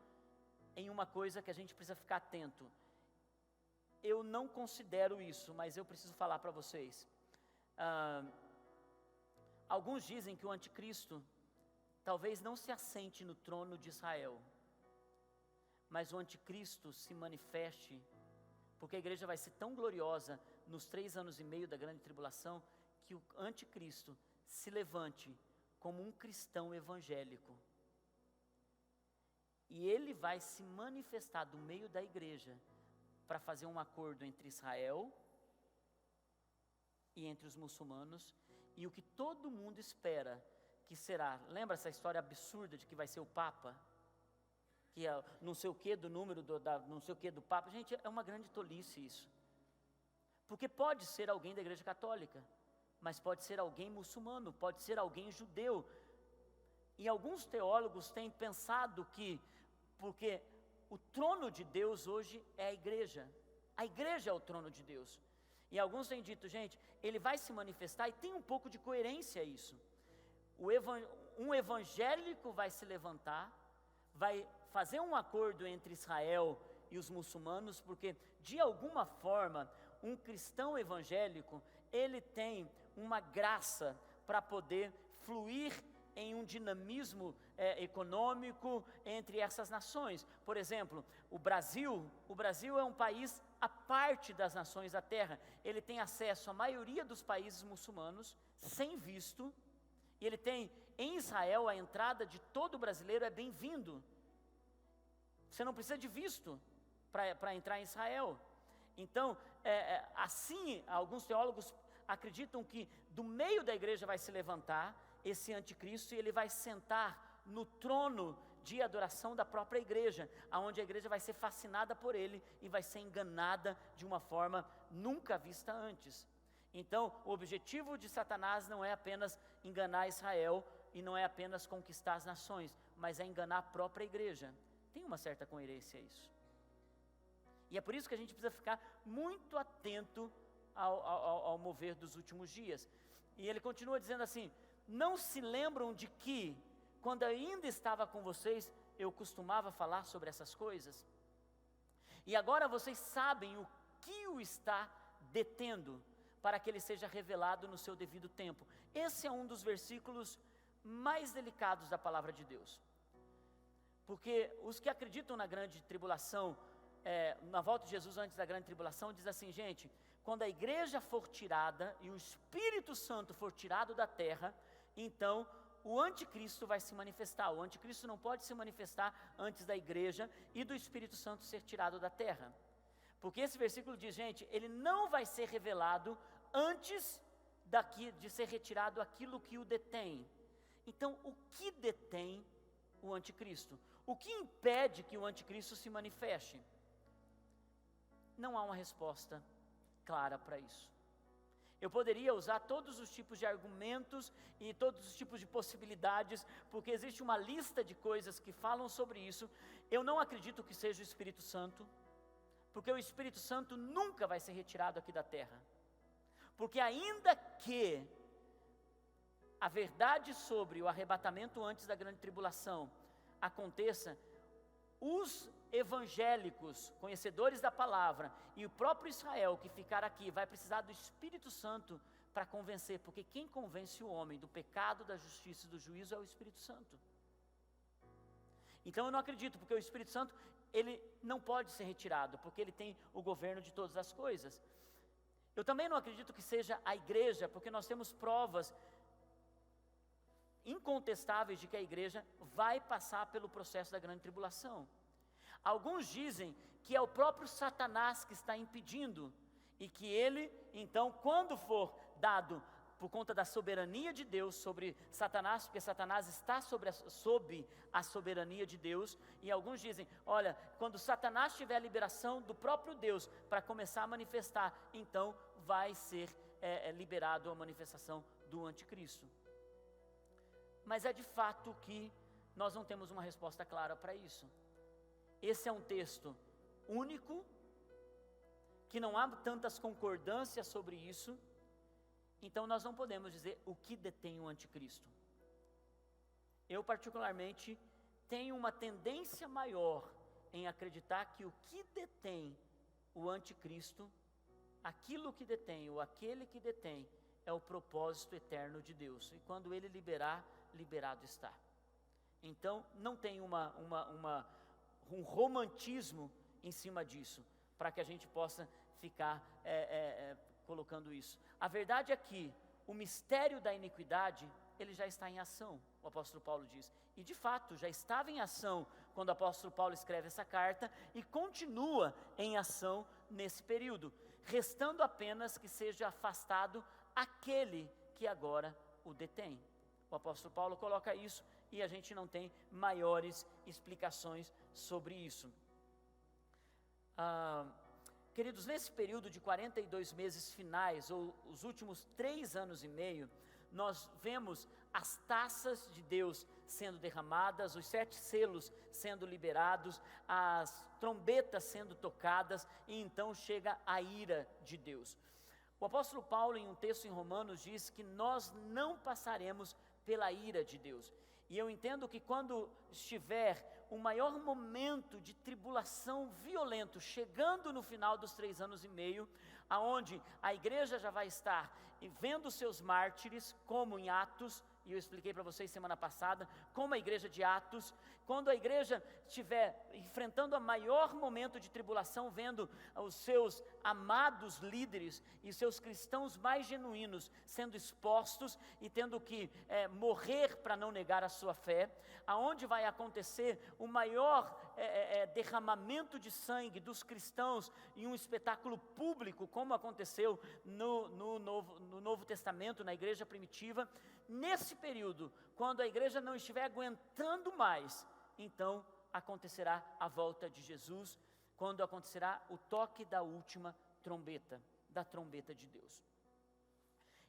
em uma coisa que a gente precisa ficar atento. Eu não considero isso, mas eu preciso falar para vocês. Alguns dizem que o anticristo talvez não se assente no trono de Israel, mas o anticristo se manifeste, porque a igreja vai ser tão gloriosa nos 3 anos e meio da grande tribulação, que o anticristo se levante como um cristão evangélico. E ele vai se manifestar do meio da igreja para fazer um acordo entre Israel e entre os muçulmanos, e o que todo mundo espera que será, lembra essa história absurda de que vai ser o Papa? Que é não sei o que do número, não sei o que do Papa. Gente, é uma grande tolice isso. Porque pode ser alguém da igreja católica, mas pode ser alguém muçulmano, pode ser alguém judeu. E alguns teólogos têm pensado que, porque o trono de Deus hoje é a igreja é o trono de Deus. E alguns têm dito, gente, ele vai se manifestar, e tem um pouco de coerência isso. Um evangélico vai se levantar, vai fazer um acordo entre Israel e os muçulmanos, porque de alguma forma, um cristão evangélico, ele tem uma graça para poder fluir em um dinamismo econômico entre essas nações. Por exemplo, o Brasil é um país à parte das nações da terra. Ele tem acesso à maioria dos países muçulmanos, sem visto, e ele tem, em Israel, a entrada de todo brasileiro é bem-vindo. Você não precisa de visto para entrar em Israel. Então, assim, alguns teólogos acreditam que do meio da igreja vai se levantar esse anticristo, e ele vai sentar no trono de adoração da própria igreja, aonde a igreja vai ser fascinada por ele e vai ser enganada de uma forma nunca vista antes. Então, o objetivo de Satanás não é apenas enganar Israel e não é apenas conquistar as nações, mas é enganar a própria igreja. Tem uma certa coerência a isso. E é por isso que a gente precisa ficar muito atento ao mover dos últimos dias. E ele continua dizendo assim: não se lembram de que, quando ainda estava com vocês, eu costumava falar sobre essas coisas? E agora vocês sabem o que o está detendo, para que ele seja revelado no seu devido tempo. Esse é um dos versículos mais delicados da palavra de Deus. Porque os que acreditam na grande tribulação, na volta de Jesus antes da grande tribulação, diz assim, gente, quando a igreja for tirada e o Espírito Santo for tirado da terra, então o anticristo vai se manifestar. O anticristo não pode se manifestar antes da igreja e do Espírito Santo ser tirado da terra. Porque esse versículo diz, gente, ele não vai ser revelado antes de ser retirado aquilo que o detém. Então, o que detém o anticristo? O que impede que o anticristo se manifeste? Não há uma resposta clara para isso. Eu poderia usar todos os tipos de argumentos e todos os tipos de possibilidades, porque existe uma lista de coisas que falam sobre isso. Eu não acredito que seja o Espírito Santo, porque o Espírito Santo nunca vai ser retirado aqui da terra. Porque ainda que a verdade sobre o arrebatamento antes da grande tribulação aconteça, os evangélicos, conhecedores da palavra, e o próprio Israel que ficar aqui, vai precisar do Espírito Santo para convencer, porque quem convence o homem do pecado, da justiça e do juízo é o Espírito Santo. Então eu não acredito, porque o Espírito Santo, ele não pode ser retirado, porque ele tem o governo de todas as coisas. Eu também não acredito que seja a igreja, porque nós temos provas incontestáveis de que a igreja vai passar pelo processo da grande tribulação. Alguns dizem que é o próprio Satanás que está impedindo, e que ele, então, quando for dado, por conta da soberania de Deus sobre Satanás, porque Satanás está sob a soberania de Deus, e alguns dizem, olha, quando Satanás tiver a liberação do próprio Deus para começar a manifestar, então vai ser liberado a manifestação do anticristo. Mas é de fato que nós não temos uma resposta clara para isso. Esse é um texto único, que não há tantas concordâncias sobre isso, então nós não podemos dizer o que detém o anticristo. Eu particularmente tenho uma tendência maior em acreditar que o que detém o anticristo, aquilo que detém, ou aquele que detém, é o propósito eterno de Deus. E quando ele liberar, liberado está. Então, não tem um romantismo em cima disso, para que a gente possa ficar colocando isso. A verdade é que o mistério da iniquidade, ele já está em ação, o apóstolo Paulo diz. E de fato, já estava em ação quando o apóstolo Paulo escreve essa carta e continua em ação nesse período, restando apenas que seja afastado aquele que agora o detém. O apóstolo Paulo coloca isso e a gente não tem maiores explicações sobre isso. Queridos, nesse período de 42 meses finais, ou os últimos 3 anos e meio, nós vemos as taças de Deus sendo derramadas, os 7 selos sendo liberados, as trombetas sendo tocadas, e então chega a ira de Deus. O apóstolo Paulo, em um texto em Romanos, diz que nós não passaremos pela ira de Deus. E eu entendo que quando estiver o maior momento de tribulação violento, chegando no final dos 3 anos e meio, aonde a igreja já vai estar vendo seus mártires, como em Atos, e eu expliquei para vocês semana passada, como a igreja de Atos, quando a igreja estiver enfrentando o maior momento de tribulação, vendo os seus amados líderes e seus cristãos mais genuínos sendo expostos e tendo que morrer para não negar a sua fé, aonde vai acontecer o maior derramamento de sangue dos cristãos em um espetáculo público, como aconteceu no Novo Testamento, na igreja primitiva. Nesse período, quando a igreja não estiver aguentando mais, então acontecerá a volta de Jesus, quando acontecerá o toque da última trombeta, da trombeta de Deus.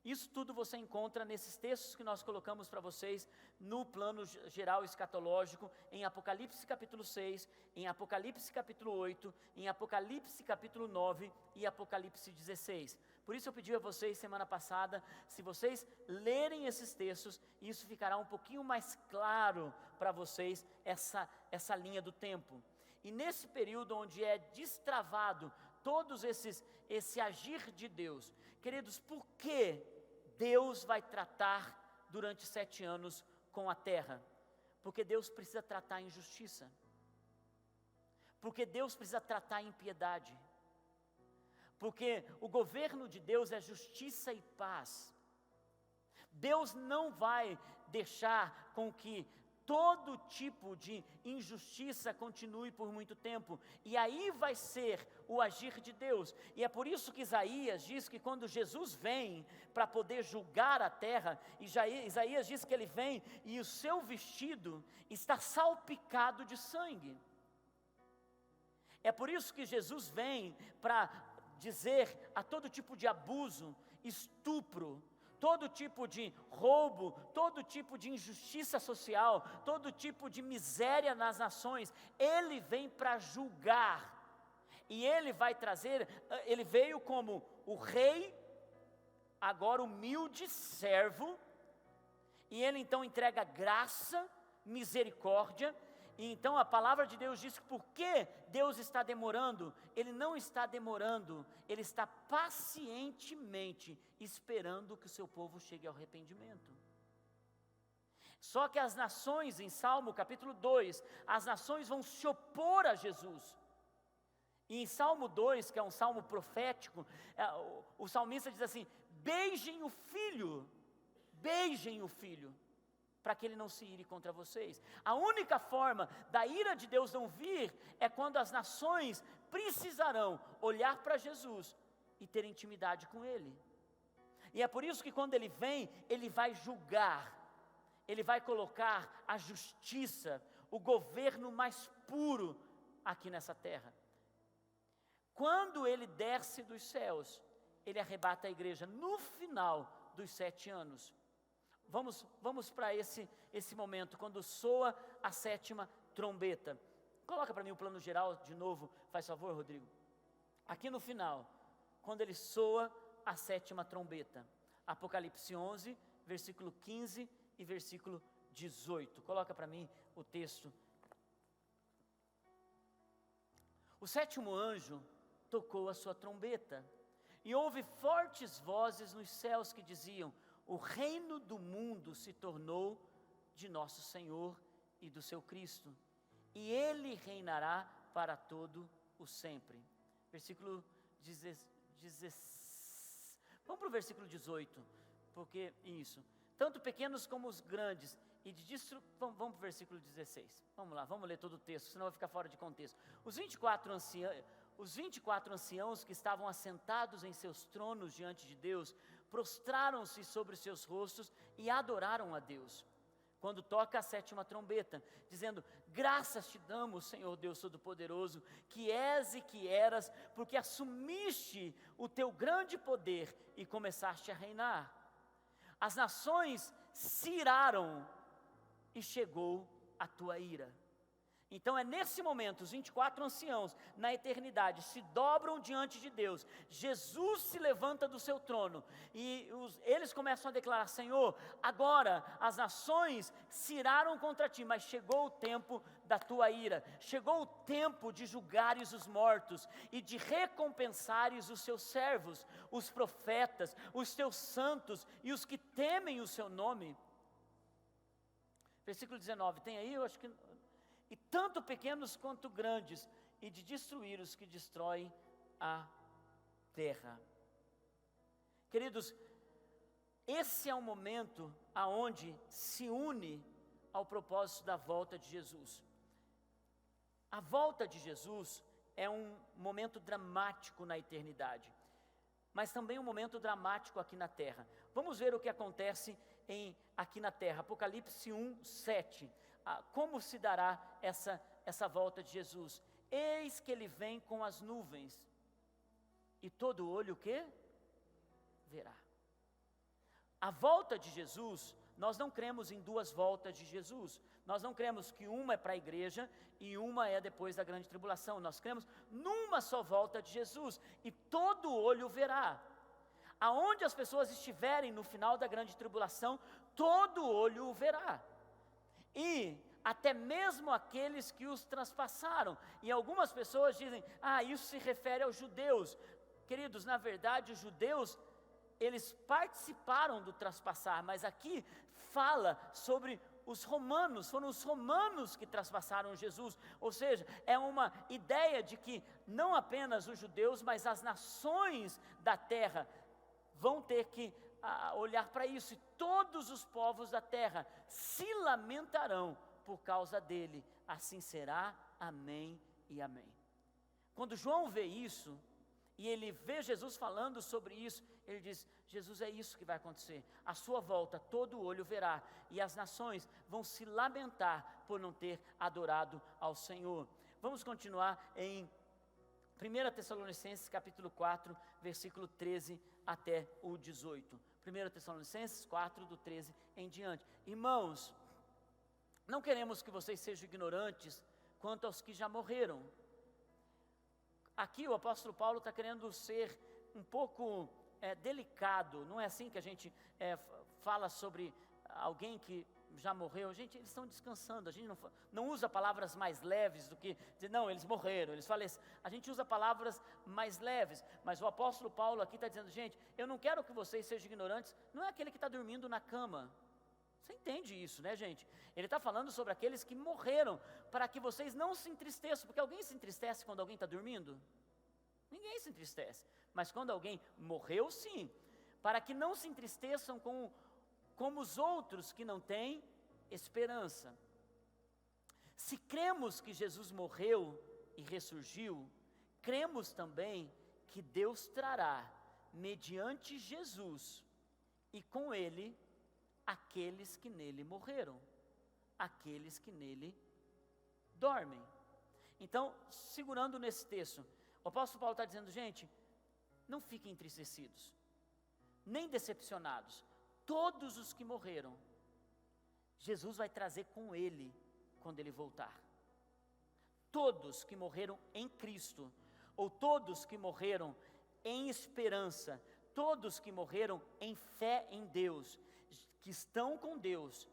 Isso tudo você encontra nesses textos que nós colocamos para vocês no plano geral escatológico, em Apocalipse capítulo 6, em Apocalipse capítulo 8, em Apocalipse capítulo 9 e Apocalipse 16. Por isso eu pedi a vocês semana passada, se vocês lerem esses textos, isso ficará um pouquinho mais claro para vocês, essa linha do tempo. E nesse período onde é destravado todos esse agir de Deus, queridos, por que Deus vai tratar durante 7 anos com a terra? Porque Deus precisa tratar a injustiça, porque Deus precisa tratar a impiedade, porque o governo de Deus é justiça e paz. Deus não vai deixar com que todo tipo de injustiça continue por muito tempo, e aí vai ser o agir de Deus. E é por isso que Isaías diz que quando Jesus vem para poder julgar a terra, Isaías diz que ele vem e o seu vestido está salpicado de sangue. É por isso que Jesus vem para dizer a todo tipo de abuso, estupro, todo tipo de roubo, todo tipo de injustiça social, todo tipo de miséria nas nações, ele vem para julgar. E ele vai trazer, ele veio como o rei, agora humilde servo, e ele então entrega graça, misericórdia. E então a palavra de Deus diz que por que Deus está demorando? Ele não está demorando, ele está pacientemente esperando que o seu povo chegue ao arrependimento. Só que as nações, em Salmo capítulo 2, as nações vão se opor a Jesus. E em Salmo 2, que é um salmo profético, o salmista diz assim: beijem o filho, para que ele não se ire contra vocês. A única forma da ira de Deus não vir é quando as nações precisarão olhar para Jesus e ter intimidade com Ele. E é por isso que quando Ele vem, Ele vai julgar, Ele vai colocar a justiça, o governo mais puro aqui nessa terra. Quando Ele desce dos céus, Ele arrebata a igreja no final dos 7 anos. Vamos para esse momento, quando soa a 7ª trombeta. Coloca para mim o plano geral de novo, faz favor, Rodrigo. Aqui no final, quando ele soa a 7ª trombeta. Apocalipse 11, versículo 15 e versículo 18. Coloca para mim o texto. O sétimo anjo tocou a sua trombeta, e houve fortes vozes nos céus que diziam: o reino do mundo se tornou de nosso Senhor e do seu Cristo, e Ele reinará para todo o sempre. Versículo 16. Vamos para o versículo 18, porque isso. Tanto pequenos como os grandes, e vamos para o versículo 16. Vamos lá, vamos ler todo o texto, senão vai ficar fora de contexto. Os 24 anciãos que estavam assentados em seus tronos diante de Deus, prostraram-se sobre seus rostos e adoraram a Deus. Quando toca a sétima trombeta, dizendo: graças te damos, Senhor Deus Todo-Poderoso, que és e que eras, porque assumiste o teu grande poder e começaste a reinar. As nações se iraram e chegou a tua ira. Então é nesse momento, os 24 anciãos, na eternidade, se dobram diante de Deus. Jesus se levanta do seu trono e eles começam a declarar: Senhor, agora as nações se iraram contra ti, mas chegou o tempo da tua ira. Chegou o tempo de julgares os mortos e de recompensares os seus servos, os profetas, os teus santos e os que temem o seu nome. Versículo 19, tem aí? Eu acho que... E tanto pequenos quanto grandes, e de destruir os que destroem a terra. Queridos, esse é o momento aonde se une ao propósito da volta de Jesus. A volta de Jesus é um momento dramático na eternidade, mas também um momento dramático aqui na terra. Vamos ver o que acontece aqui na terra. Apocalipse 1, 7. Como se dará essa volta de Jesus? Eis que ele vem com as nuvens, e todo olho o quê? Verá. A volta de Jesus, nós não cremos em duas voltas de Jesus. Nós não cremos que uma é para a igreja e uma é depois da grande tribulação. Nós cremos numa só volta de Jesus, e todo olho verá. Aonde as pessoas estiverem no final da grande tribulação, todo olho o verá. E até mesmo aqueles que os transpassaram. E algumas pessoas dizem: isso se refere aos judeus. Queridos, na verdade os judeus, eles participaram do traspassar, mas aqui fala sobre os romanos. Foram os romanos que traspassaram Jesus. Ou seja, é uma ideia de que não apenas os judeus, mas as nações da terra vão ter que olhar para isso, e todos os povos da terra se lamentarão por causa dele. Assim será, amém e amém. Quando João vê isso, e ele vê Jesus falando sobre isso, ele diz: Jesus, é isso que vai acontecer. A sua volta todo olho verá, e as nações vão se lamentar por não ter adorado ao Senhor. Vamos continuar em 1 Tessalonicenses capítulo 4, versículo 13 até o 18. 1 Tessalonicenses 4, do 13 em diante. Irmãos, não queremos que vocês sejam ignorantes quanto aos que já morreram. Aqui o apóstolo Paulo está querendo ser um pouco delicado. Não é assim que a gente fala sobre alguém que já morreu. Gente, eles estão descansando. A gente não usa palavras mais leves do que dizer: não, eles morreram, eles faleceram. A gente usa palavras mais leves, mas o apóstolo Paulo aqui está dizendo: gente, eu não quero que vocês sejam ignorantes. Não é aquele que está dormindo na cama. Você entende isso, né, gente? Ele está falando sobre aqueles que morreram, para que vocês não se entristeçam. Porque alguém se entristece quando alguém está dormindo? Ninguém se entristece. Mas quando alguém morreu, sim. Para que não se entristeçam como os outros que não têm esperança. Se cremos que Jesus morreu e ressurgiu, cremos também que Deus trará, mediante Jesus, e com Ele, aqueles que nele morreram, aqueles que nele dormem. Então, segurando nesse texto, o apóstolo Paulo está dizendo: gente, não fiquem entristecidos, nem decepcionados. Todos os que morreram, Jesus vai trazer com ele quando ele voltar. Todos que morreram em Cristo, ou todos que morreram em esperança, todos que morreram em fé em Deus, que estão com Deus,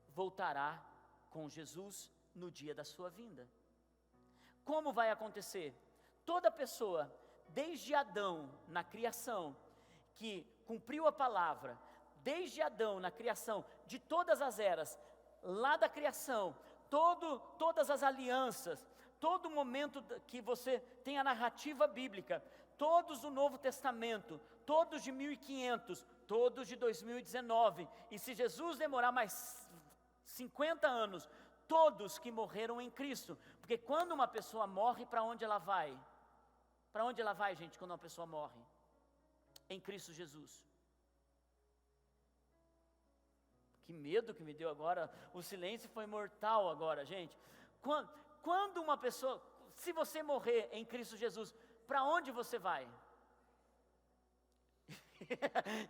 voltará com Jesus no dia da sua vinda. Como vai acontecer? Toda pessoa, desde Adão na criação, que cumpriu a palavra, desde Adão na criação de todas as eras, lá da criação, todas as alianças, todo momento que você tem a narrativa bíblica, todos do Novo Testamento, todos de 1500, todos de 2019, e se Jesus demorar mais 50 anos, todos que morreram em Cristo, porque quando uma pessoa morre, para onde ela vai? Para onde ela vai, gente, quando uma pessoa morre? Em Cristo Jesus. Que medo que me deu agora, o silêncio foi mortal agora, gente. Quando uma pessoa, se você morrer em Cristo Jesus, para onde você vai?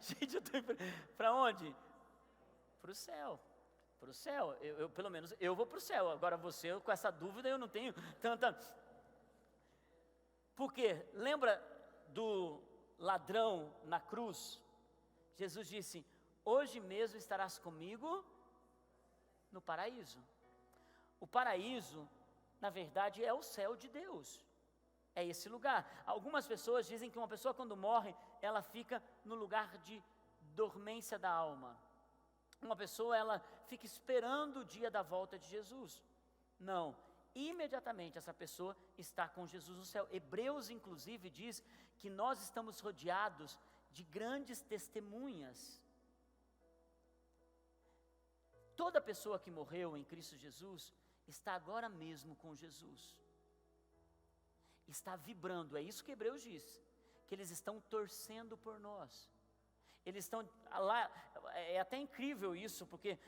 Gente, para onde? Para o céu. Para o céu, pelo menos eu vou para o céu. Agora você, com essa dúvida, eu não tenho tanta. Porque lembra do ladrão na cruz? Jesus disse: hoje mesmo estarás comigo no paraíso. O paraíso, na verdade, é o céu de Deus. É esse lugar. Algumas pessoas dizem que uma pessoa quando morre, ela fica no lugar de dormência da alma. Uma pessoa, ela fica esperando o dia da volta de Jesus. Não, imediatamente essa pessoa está com Jesus no céu. Hebreus, inclusive, diz que nós estamos rodeados de grandes testemunhas. Toda pessoa que morreu em Cristo Jesus está agora mesmo com Jesus. Está vibrando, é isso que Hebreus diz, que eles estão torcendo por nós. Eles estão lá, é até incrível isso, porque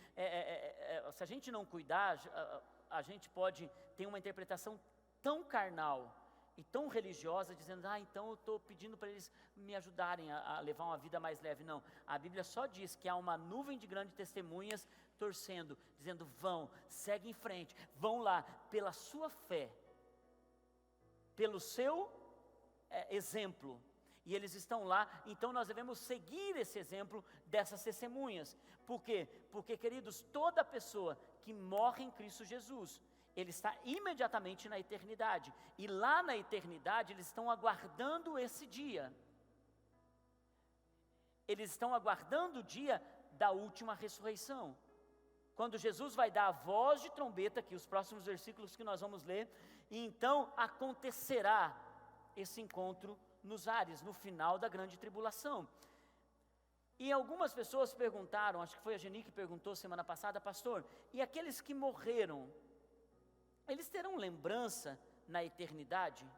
se a gente não cuidar, a gente pode ter uma interpretação tão carnal e tão religiosa, dizendo: então eu estou pedindo para eles me ajudarem a levar uma vida mais leve. Não, a Bíblia só diz que há uma nuvem de grandes testemunhas torcendo, dizendo: vão, segue em frente, vão lá, pela sua fé, pelo seu exemplo. E eles estão lá, então nós devemos seguir esse exemplo dessas testemunhas. Por quê? Porque, queridos, toda pessoa que morre em Cristo Jesus, ele está imediatamente na eternidade. E lá na eternidade, eles estão aguardando esse dia. Eles estão aguardando o dia da última ressurreição. Quando Jesus vai dar a voz de trombeta, que os próximos versículos que nós vamos ler, e então acontecerá esse encontro nos ares, no final da grande tribulação. E algumas pessoas perguntaram, acho que foi a Geni que perguntou semana passada: pastor, e aqueles que morreram, eles terão lembrança na eternidade?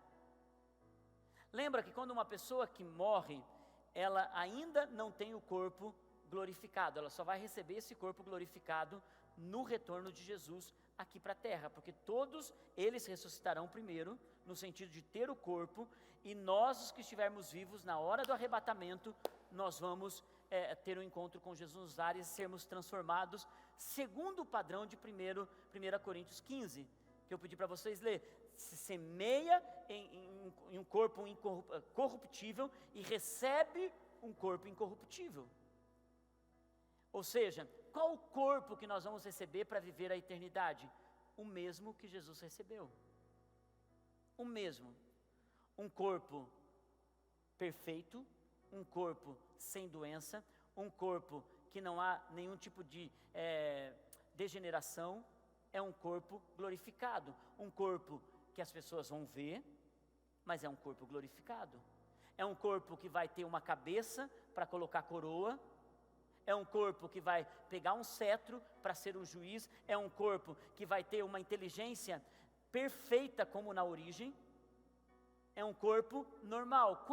Lembra que quando uma pessoa que morre, ela ainda não tem o corpo glorificado, ela só vai receber esse corpo glorificado no retorno de Jesus aqui para a terra, porque todos eles ressuscitarão primeiro, no sentido de ter o corpo, e nós, os que estivermos vivos, na hora do arrebatamento, nós vamos ter um encontro com Jesus nos ares, sermos transformados, segundo o padrão de 1 Coríntios 15, que eu pedi para vocês ler. Se semeia em um corpo corruptível e recebe um corpo incorruptível. Ou seja, qual o corpo que nós vamos receber para viver a eternidade? O mesmo que Jesus recebeu. O mesmo. Um corpo perfeito, um corpo sem doença, um corpo que não há nenhum tipo de degeneração, é um corpo glorificado, um corpo que as pessoas vão ver, mas é um corpo glorificado. É um corpo que vai ter uma cabeça para colocar coroa, é um corpo que vai pegar um cetro para ser um juiz, é um corpo que vai ter uma inteligência perfeita como na origem, é um corpo normal.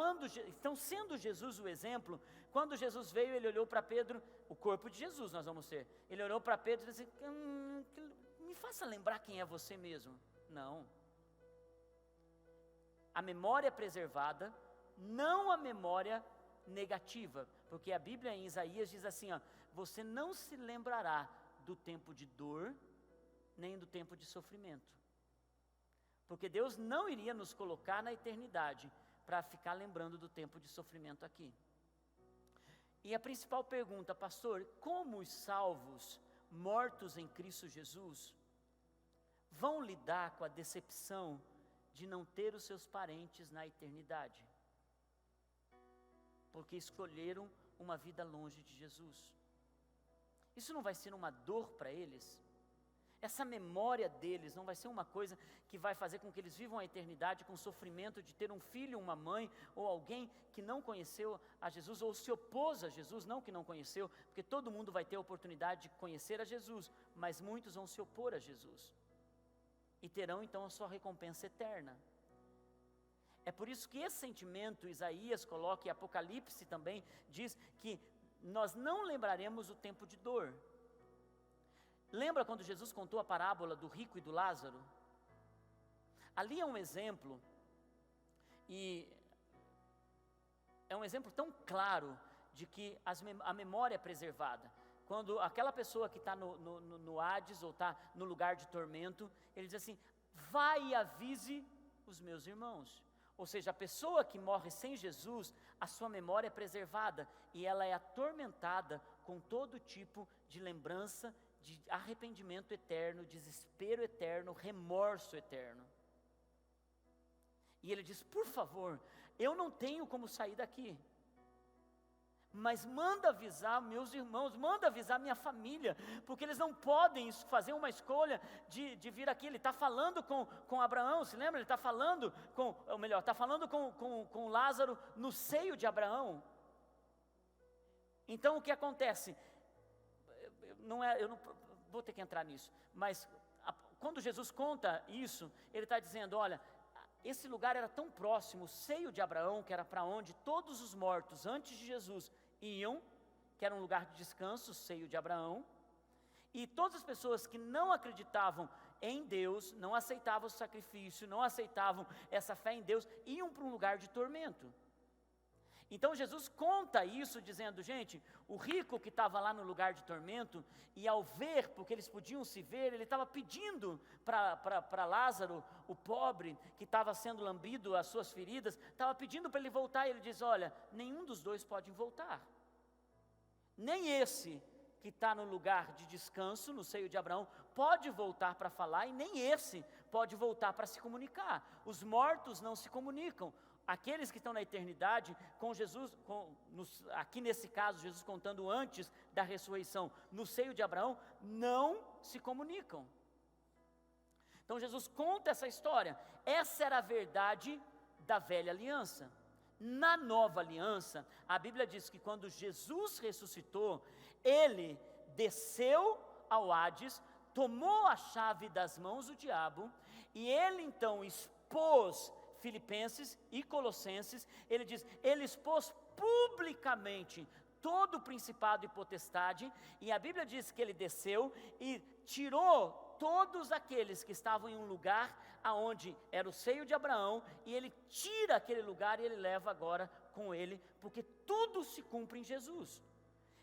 Então, sendo Jesus o exemplo, quando Jesus veio, ele olhou para Pedro, o corpo de Jesus nós vamos ter, ele olhou para Pedro e disse: me faça lembrar quem é você mesmo. Não. A memória preservada, não a memória negativa, porque a Bíblia em Isaías diz assim: você não se lembrará do tempo de dor, nem do tempo de sofrimento. Porque Deus não iria nos colocar na eternidade para ficar lembrando do tempo de sofrimento aqui. E a principal pergunta: pastor, como os salvos, mortos em Cristo Jesus, vão lidar com a decepção de não ter os seus parentes na eternidade, porque escolheram uma vida longe de Jesus. Isso não vai ser uma dor para eles? Essa memória deles não vai ser uma coisa que vai fazer com que eles vivam a eternidade com sofrimento de ter um filho, uma mãe, ou alguém que não conheceu a Jesus, ou se opôs a Jesus, não que não conheceu, porque todo mundo vai ter a oportunidade de conhecer a Jesus, mas muitos vão se opor a Jesus, e terão então a sua recompensa eterna. É por isso que esse sentimento, Isaías coloca, e Apocalipse também diz que nós não lembraremos o tempo de dor. Lembra quando Jesus contou a parábola do rico e do Lázaro? Ali é um exemplo, e é um exemplo tão claro de que a memória é preservada. Quando aquela pessoa que está no Hades, ou está no lugar de tormento, ele diz assim: vai e avise os meus irmãos. Ou seja, a pessoa que morre sem Jesus, a sua memória é preservada, e ela é atormentada com todo tipo de lembrança, de arrependimento eterno, desespero eterno, remorso eterno. E ele diz: por favor, eu não tenho como sair daqui, mas manda avisar meus irmãos, manda avisar minha família, porque eles não podem fazer uma escolha de vir aqui. Ele está falando com Abraão, se lembra? Ele está falando com Lázaro no seio de Abraão. Então o que acontece? Eu não vou ter que entrar nisso, mas quando Jesus conta isso, ele está dizendo: olha, esse lugar era tão próximo, o seio de Abraão, que era para onde todos os mortos antes de Jesus iam, que era um lugar de descanso, o seio de Abraão, e todas as pessoas que não acreditavam em Deus, não aceitavam o sacrifício, não aceitavam essa fé em Deus, iam para um lugar de tormento. Então Jesus conta isso dizendo: gente, o rico que estava lá no lugar de tormento, e ao ver, porque eles podiam se ver, ele estava pedindo para Lázaro, o pobre, que estava sendo lambido as suas feridas, estava pedindo para ele voltar, e ele diz: olha, nenhum dos dois pode voltar, nem esse que está no lugar de descanso, no seio de Abraão, pode voltar para falar, e nem esse pode voltar para se comunicar. Os mortos não se comunicam. Aqueles que estão na eternidade, com Jesus, aqui nesse caso, Jesus contando antes da ressurreição, no seio de Abraão, não se comunicam. Então Jesus conta essa história. Essa era a verdade da velha aliança. Na nova aliança, a Bíblia diz que quando Jesus ressuscitou, ele desceu ao Hades, tomou a chave das mãos do diabo, e ele então expôs Filipenses e Colossenses. Ele diz: ele expôs publicamente todo o principado e potestade, e a Bíblia diz que ele desceu e tirou todos aqueles que estavam em um lugar aonde era o seio de Abraão, e ele tira aquele lugar e ele leva agora com ele, porque tudo se cumpre em Jesus,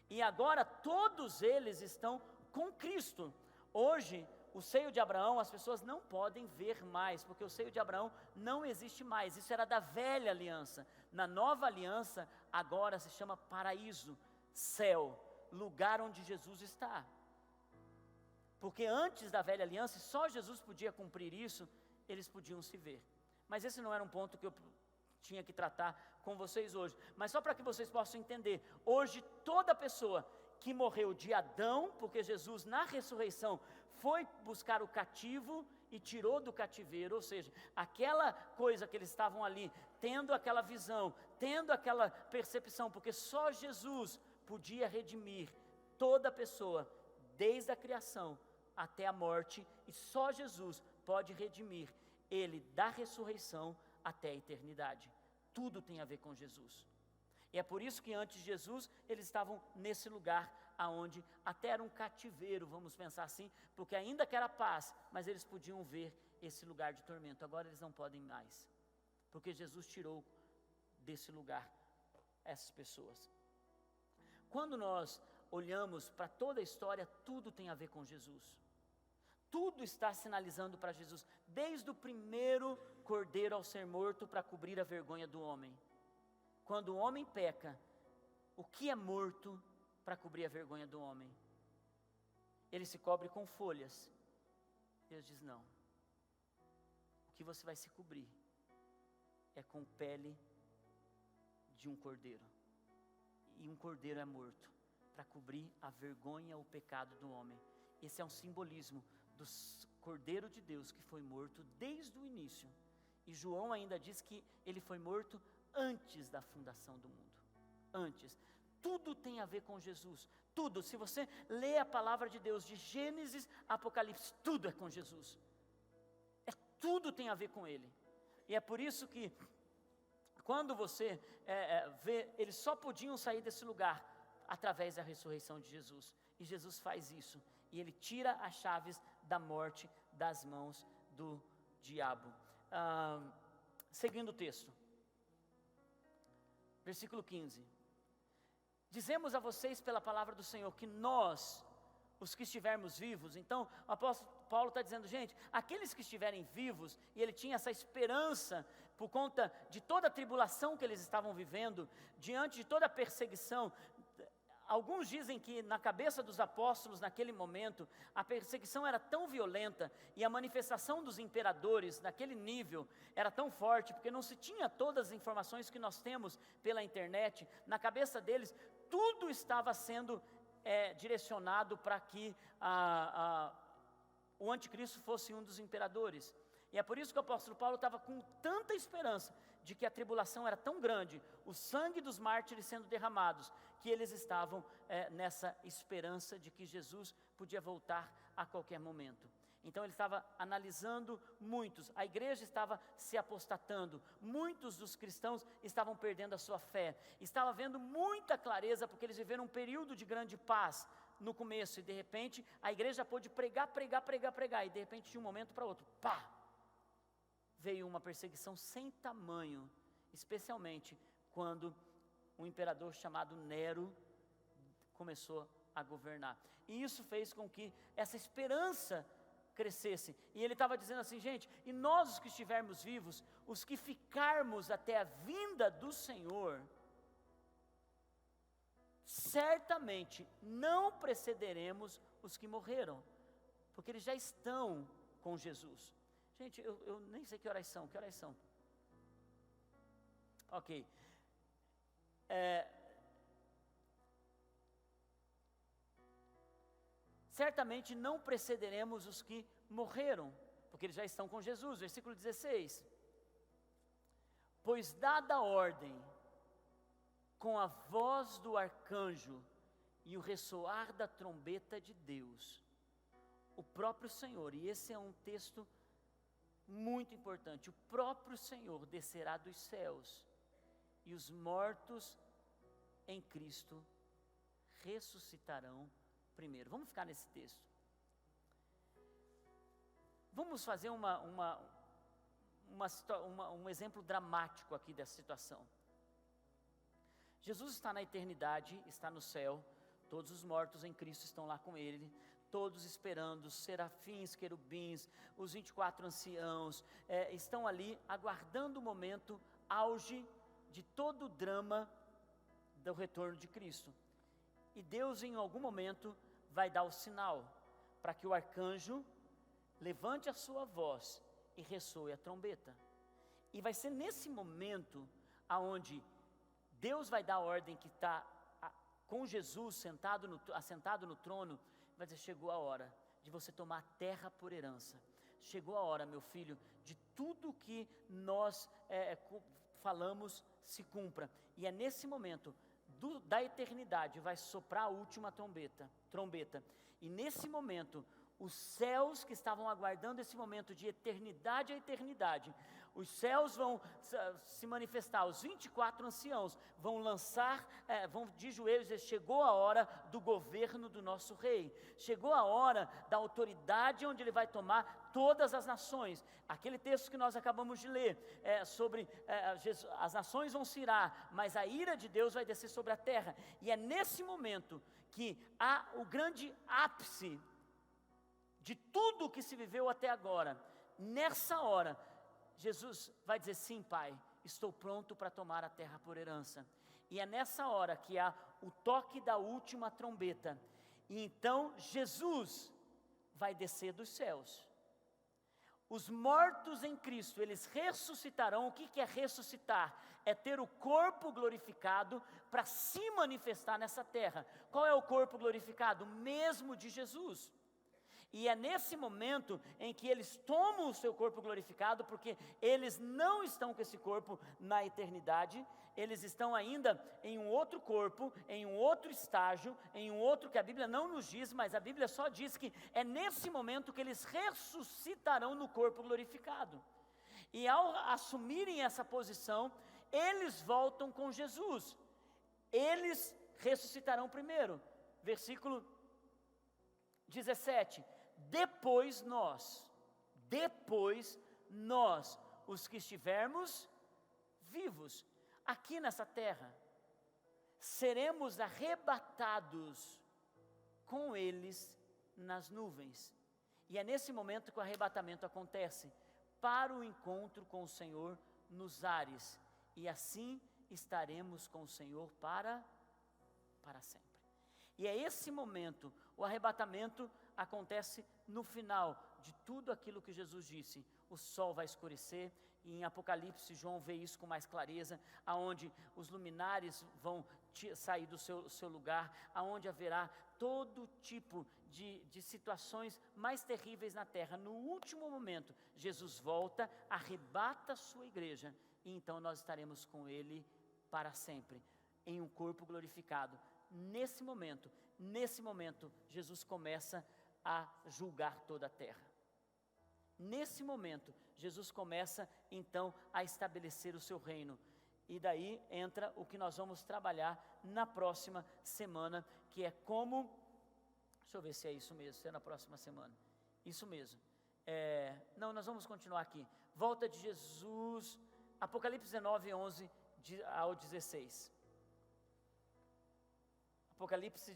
e agora todos eles estão com Cristo. Hoje, o seio de Abraão, as pessoas não podem ver mais, porque o seio de Abraão não existe mais. Isso era da velha aliança. Na nova aliança, agora se chama paraíso, céu, lugar onde Jesus está. Porque antes da velha aliança, só Jesus podia cumprir isso, eles podiam se ver. Mas esse não era um ponto que eu tinha que tratar com vocês hoje. Mas só para que vocês possam entender, hoje toda pessoa que morreu de Adão, porque Jesus na ressurreição foi buscar o cativo e tirou do cativeiro, ou seja, aquela coisa que eles estavam ali, tendo aquela visão, tendo aquela percepção, porque só Jesus podia redimir toda pessoa, desde a criação até a morte, e só Jesus pode redimir ele da ressurreição até a eternidade. Tudo tem a ver com Jesus. E é por isso que antes de Jesus, eles estavam nesse lugar, aonde até era um cativeiro, vamos pensar assim, porque ainda que era paz, mas eles podiam ver esse lugar de tormento. Agora eles não podem mais, porque Jesus tirou desse lugar essas pessoas. Quando nós olhamos para toda a história, tudo tem a ver com Jesus. Tudo está sinalizando para Jesus, desde o primeiro cordeiro ao ser morto para cobrir a vergonha do homem. Quando o homem peca, o que é morto para cobrir a vergonha do homem? Ele se cobre com folhas. Deus diz: não. O que você vai se cobrir é com pele de um cordeiro. E um cordeiro é morto para cobrir a vergonha, o pecado do homem. Esse é um simbolismo do Cordeiro de Deus que foi morto desde o início. E João ainda diz que ele foi morto antes da fundação do mundo. Antes. Tudo tem a ver com Jesus. Tudo. Se você lê a palavra de Deus de Gênesis a Apocalipse, tudo é com Jesus. Tudo tem a ver com Ele. E é por isso que quando você vê, eles só podiam sair desse lugar através da ressurreição de Jesus. E Jesus faz isso. E Ele tira as chaves da morte das mãos do diabo. Seguindo o texto. Versículo 15. Dizemos a vocês pela palavra do Senhor que nós, os que estivermos vivos, então o apóstolo Paulo está dizendo, gente, aqueles que estiverem vivos, e ele tinha essa esperança por conta de toda a tribulação que eles estavam vivendo, diante de toda a perseguição. Alguns dizem que na cabeça dos apóstolos naquele momento, a perseguição era tão violenta e a manifestação dos imperadores naquele nível era tão forte, porque não se tinha todas as informações que nós temos pela internet. Na cabeça deles, tudo estava sendo direcionado para que o anticristo fosse um dos imperadores. E é por isso que o apóstolo Paulo estava com tanta esperança de que a tribulação era tão grande, o sangue dos mártires sendo derramados, que eles estavam nessa esperança de que Jesus podia voltar a qualquer momento. Então ele estava analisando muitos, a igreja estava se apostatando, muitos dos cristãos estavam perdendo a sua fé, estava havendo muita clareza, porque eles viveram um período de grande paz no começo, e de repente a igreja pôde pregar, e de repente de um momento para outro, pá! Veio uma perseguição sem tamanho, especialmente quando um imperador chamado Nero começou a governar. E isso fez com que essa esperança crescesse. E ele estava dizendo assim, gente, e nós os que estivermos vivos, os que ficarmos até a vinda do Senhor, certamente não precederemos os que morreram, porque eles já estão com Jesus. Gente, eu nem sei que horas são. Ok. Certamente não precederemos os que morreram, porque eles já estão com Jesus. Versículo 16. Pois dada a ordem, com a voz do arcanjo e o ressoar da trombeta de Deus, o próprio Senhor, e esse é um texto muito importante, o próprio Senhor descerá dos céus, e os mortos em Cristo ressuscitarão primeiro. Vamos ficar nesse texto. Vamos fazer um exemplo dramático aqui dessa situação. Jesus está na eternidade, está no céu, todos os mortos em Cristo estão lá com Ele, todos esperando, os serafins, querubins, os 24 anciãos, estão ali aguardando o momento auge de todo o drama do retorno de Cristo. E Deus em algum momento vai dar o sinal para que o arcanjo levante a sua voz e ressoe a trombeta. E vai ser nesse momento aonde Deus vai dar a ordem que está com Jesus assentado no trono, vai dizer, chegou a hora de você tomar a terra por herança. Chegou a hora, meu filho, de tudo que nós falamos se cumpra. E é nesse momento da eternidade vai soprar a última trombeta. E nesse momento, os céus que estavam aguardando esse momento de eternidade a eternidade, os céus vão se manifestar, os 24 anciãos vão vão de joelhos dizer, chegou a hora do governo do nosso rei, chegou a hora da autoridade onde ele vai tomar todas as nações. Aquele texto que nós acabamos de ler, sobre as nações vão se irar, mas a ira de Deus vai descer sobre a terra, e é nesse momento que há o grande ápice de tudo o que se viveu até agora. Nessa hora, Jesus vai dizer, sim, Pai, estou pronto para tomar a terra por herança. E é nessa hora que há o toque da última trombeta. E então Jesus vai descer dos céus. Os mortos em Cristo, eles ressuscitarão. O que é ressuscitar? É ter o corpo glorificado para se manifestar nessa terra. Qual é o corpo glorificado? O mesmo de Jesus. E é nesse momento em que eles tomam o seu corpo glorificado, porque eles não estão com esse corpo na eternidade, eles estão ainda em um outro corpo, em um outro estágio, em um outro que a Bíblia não nos diz, mas a Bíblia só diz que é nesse momento que eles ressuscitarão no corpo glorificado. E ao assumirem essa posição, eles voltam com Jesus. Eles ressuscitarão primeiro. Versículo 17. Depois nós, os que estivermos vivos, aqui nessa terra, seremos arrebatados com eles nas nuvens. E é nesse momento que o arrebatamento acontece, para o encontro com o Senhor nos ares. E assim estaremos com o Senhor para sempre. E é esse momento, o arrebatamento acontece no final de tudo aquilo que Jesus disse. O sol vai escurecer, e em Apocalipse João vê isso com mais clareza, aonde os luminares vão sair do seu lugar, aonde haverá todo tipo de situações mais terríveis na terra. No último momento, Jesus volta, arrebata a sua igreja, e então nós estaremos com Ele para sempre, em um corpo glorificado. Nesse momento, Jesus começa a julgar toda a terra. Nesse momento, Jesus começa então a estabelecer o seu reino. E daí entra o que nós vamos trabalhar na próxima semana, que é como... Deixa eu ver se é isso mesmo, se é na próxima semana. Isso mesmo. Não, nós vamos continuar aqui. Volta de Jesus, Apocalipse 19, 11 ao 16. Apocalipse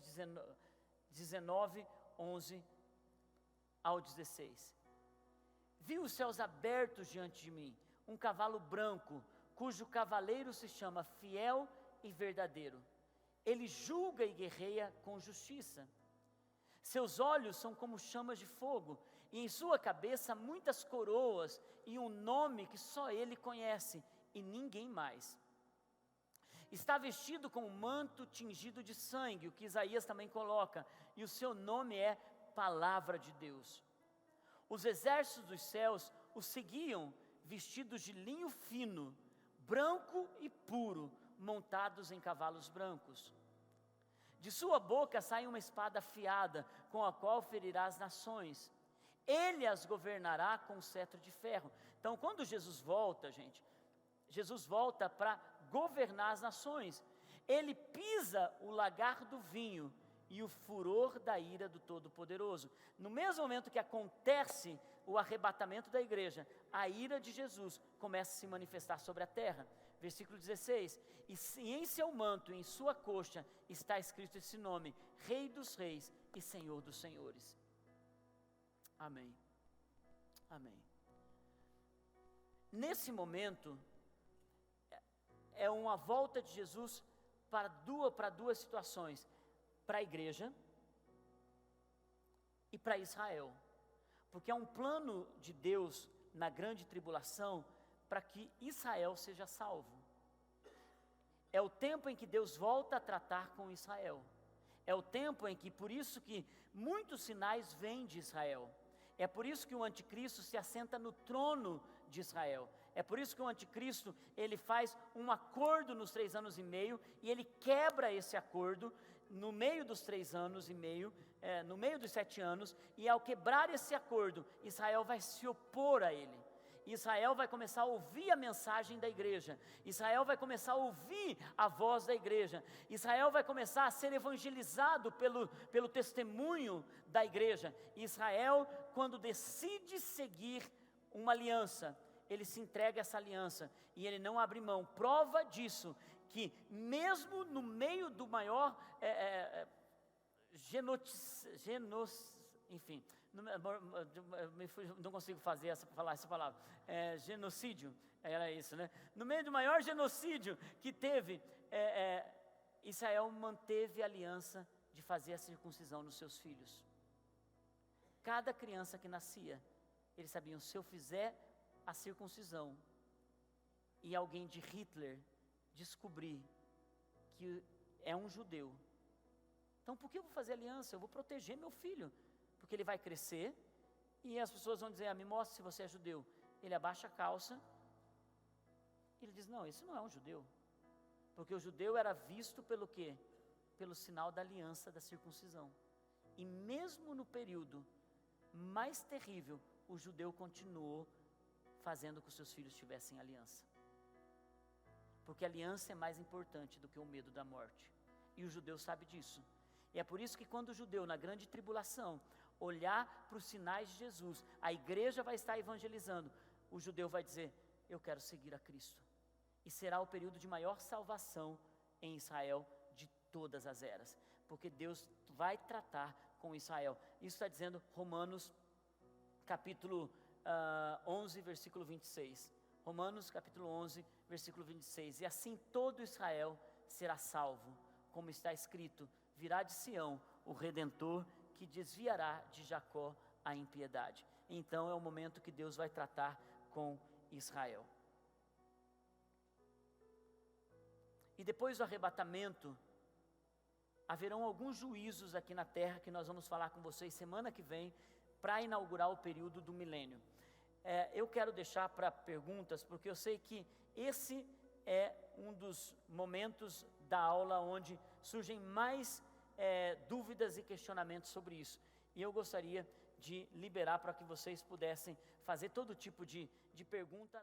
19, 11 ao 16. Vi os céus abertos diante de mim, um cavalo branco, cujo cavaleiro se chama Fiel e Verdadeiro. Ele julga e guerreia com justiça. Seus olhos são como chamas de fogo, e em sua cabeça muitas coroas e um nome que só ele conhece e ninguém mais. Está vestido com um manto tingido de sangue, o que Isaías também coloca, e o seu nome é Palavra de Deus. Os exércitos dos céus o seguiam, vestidos de linho fino, branco e puro, montados em cavalos brancos. De sua boca sai uma espada afiada, com a qual ferirá as nações. Ele as governará com um cetro de ferro. Então, quando Jesus volta, gente, Jesus volta para governar as nações. Ele pisa o lagar do vinho e o furor da ira do Todo-Poderoso. No mesmo momento que acontece o arrebatamento da igreja, a ira de Jesus começa a se manifestar sobre a terra. Versículo 16, e em seu manto, em sua coxa, está escrito esse nome, Rei dos Reis e Senhor dos Senhores. Amém. Amém. Nesse momento, é uma volta de Jesus para duas situações, para a igreja e para Israel, porque é um plano de Deus na grande tribulação para que Israel seja salvo. É o tempo em que Deus volta a tratar com Israel. É o tempo em que, por isso que muitos sinais vêm de Israel. É por isso que o anticristo se assenta no trono de Israel. É por isso que o anticristo, ele faz um acordo nos 3 anos e meio, e ele quebra esse acordo no meio dos 3 anos e meio, no meio dos 7 anos, e ao quebrar esse acordo, Israel vai se opor a ele. Israel vai começar a ouvir a mensagem da igreja. Israel vai começar a ouvir a voz da igreja. Israel vai começar a ser evangelizado pelo testemunho da igreja. Israel, quando decide seguir uma aliança, ele se entrega a essa aliança e ele não abre mão. Prova disso, que mesmo no meio do maior enfim, não consigo falar essa palavra, genocídio, era isso, né? No meio do maior genocídio que teve, Israel manteve a aliança de fazer a circuncisão nos seus filhos. Cada criança que nascia, Eles sabiam, se eu fizer a circuncisão e alguém de Hitler descobrir que é um judeu, então por que eu vou fazer aliança? Eu vou proteger meu filho, porque ele vai crescer e as pessoas vão dizer, me mostre se você é judeu. Ele abaixa a calça, ele diz, não, esse não é um judeu, porque o judeu era visto pelo quê? Pelo sinal da aliança da circuncisão. E mesmo no período mais terrível, o judeu continuou fazendo com que os seus filhos tivessem aliança, porque a aliança é mais importante do que o medo da morte, e o judeu sabe disso. E é por isso que quando o judeu, na grande tribulação, olhar para os sinais de Jesus, a igreja vai estar evangelizando, o judeu vai dizer, eu quero seguir a Cristo. E será o período de maior salvação em Israel de todas as eras, porque Deus vai tratar com Israel. Isso está dizendo Romanos capítulo 11, versículo 26. Romanos capítulo 11, versículo 26. E assim todo Israel será salvo, como está escrito, virá de Sião o Redentor, que desviará de Jacó a impiedade. Então é o momento que Deus vai tratar com Israel. E depois do arrebatamento, haverão alguns juízos aqui na terra que nós vamos falar com vocês semana que vem, para inaugurar o período do milênio. Eu quero deixar para perguntas, porque eu sei que esse é um dos momentos da aula onde surgem mais dúvidas e questionamentos sobre isso. E eu gostaria de liberar para que vocês pudessem fazer todo tipo de perguntas.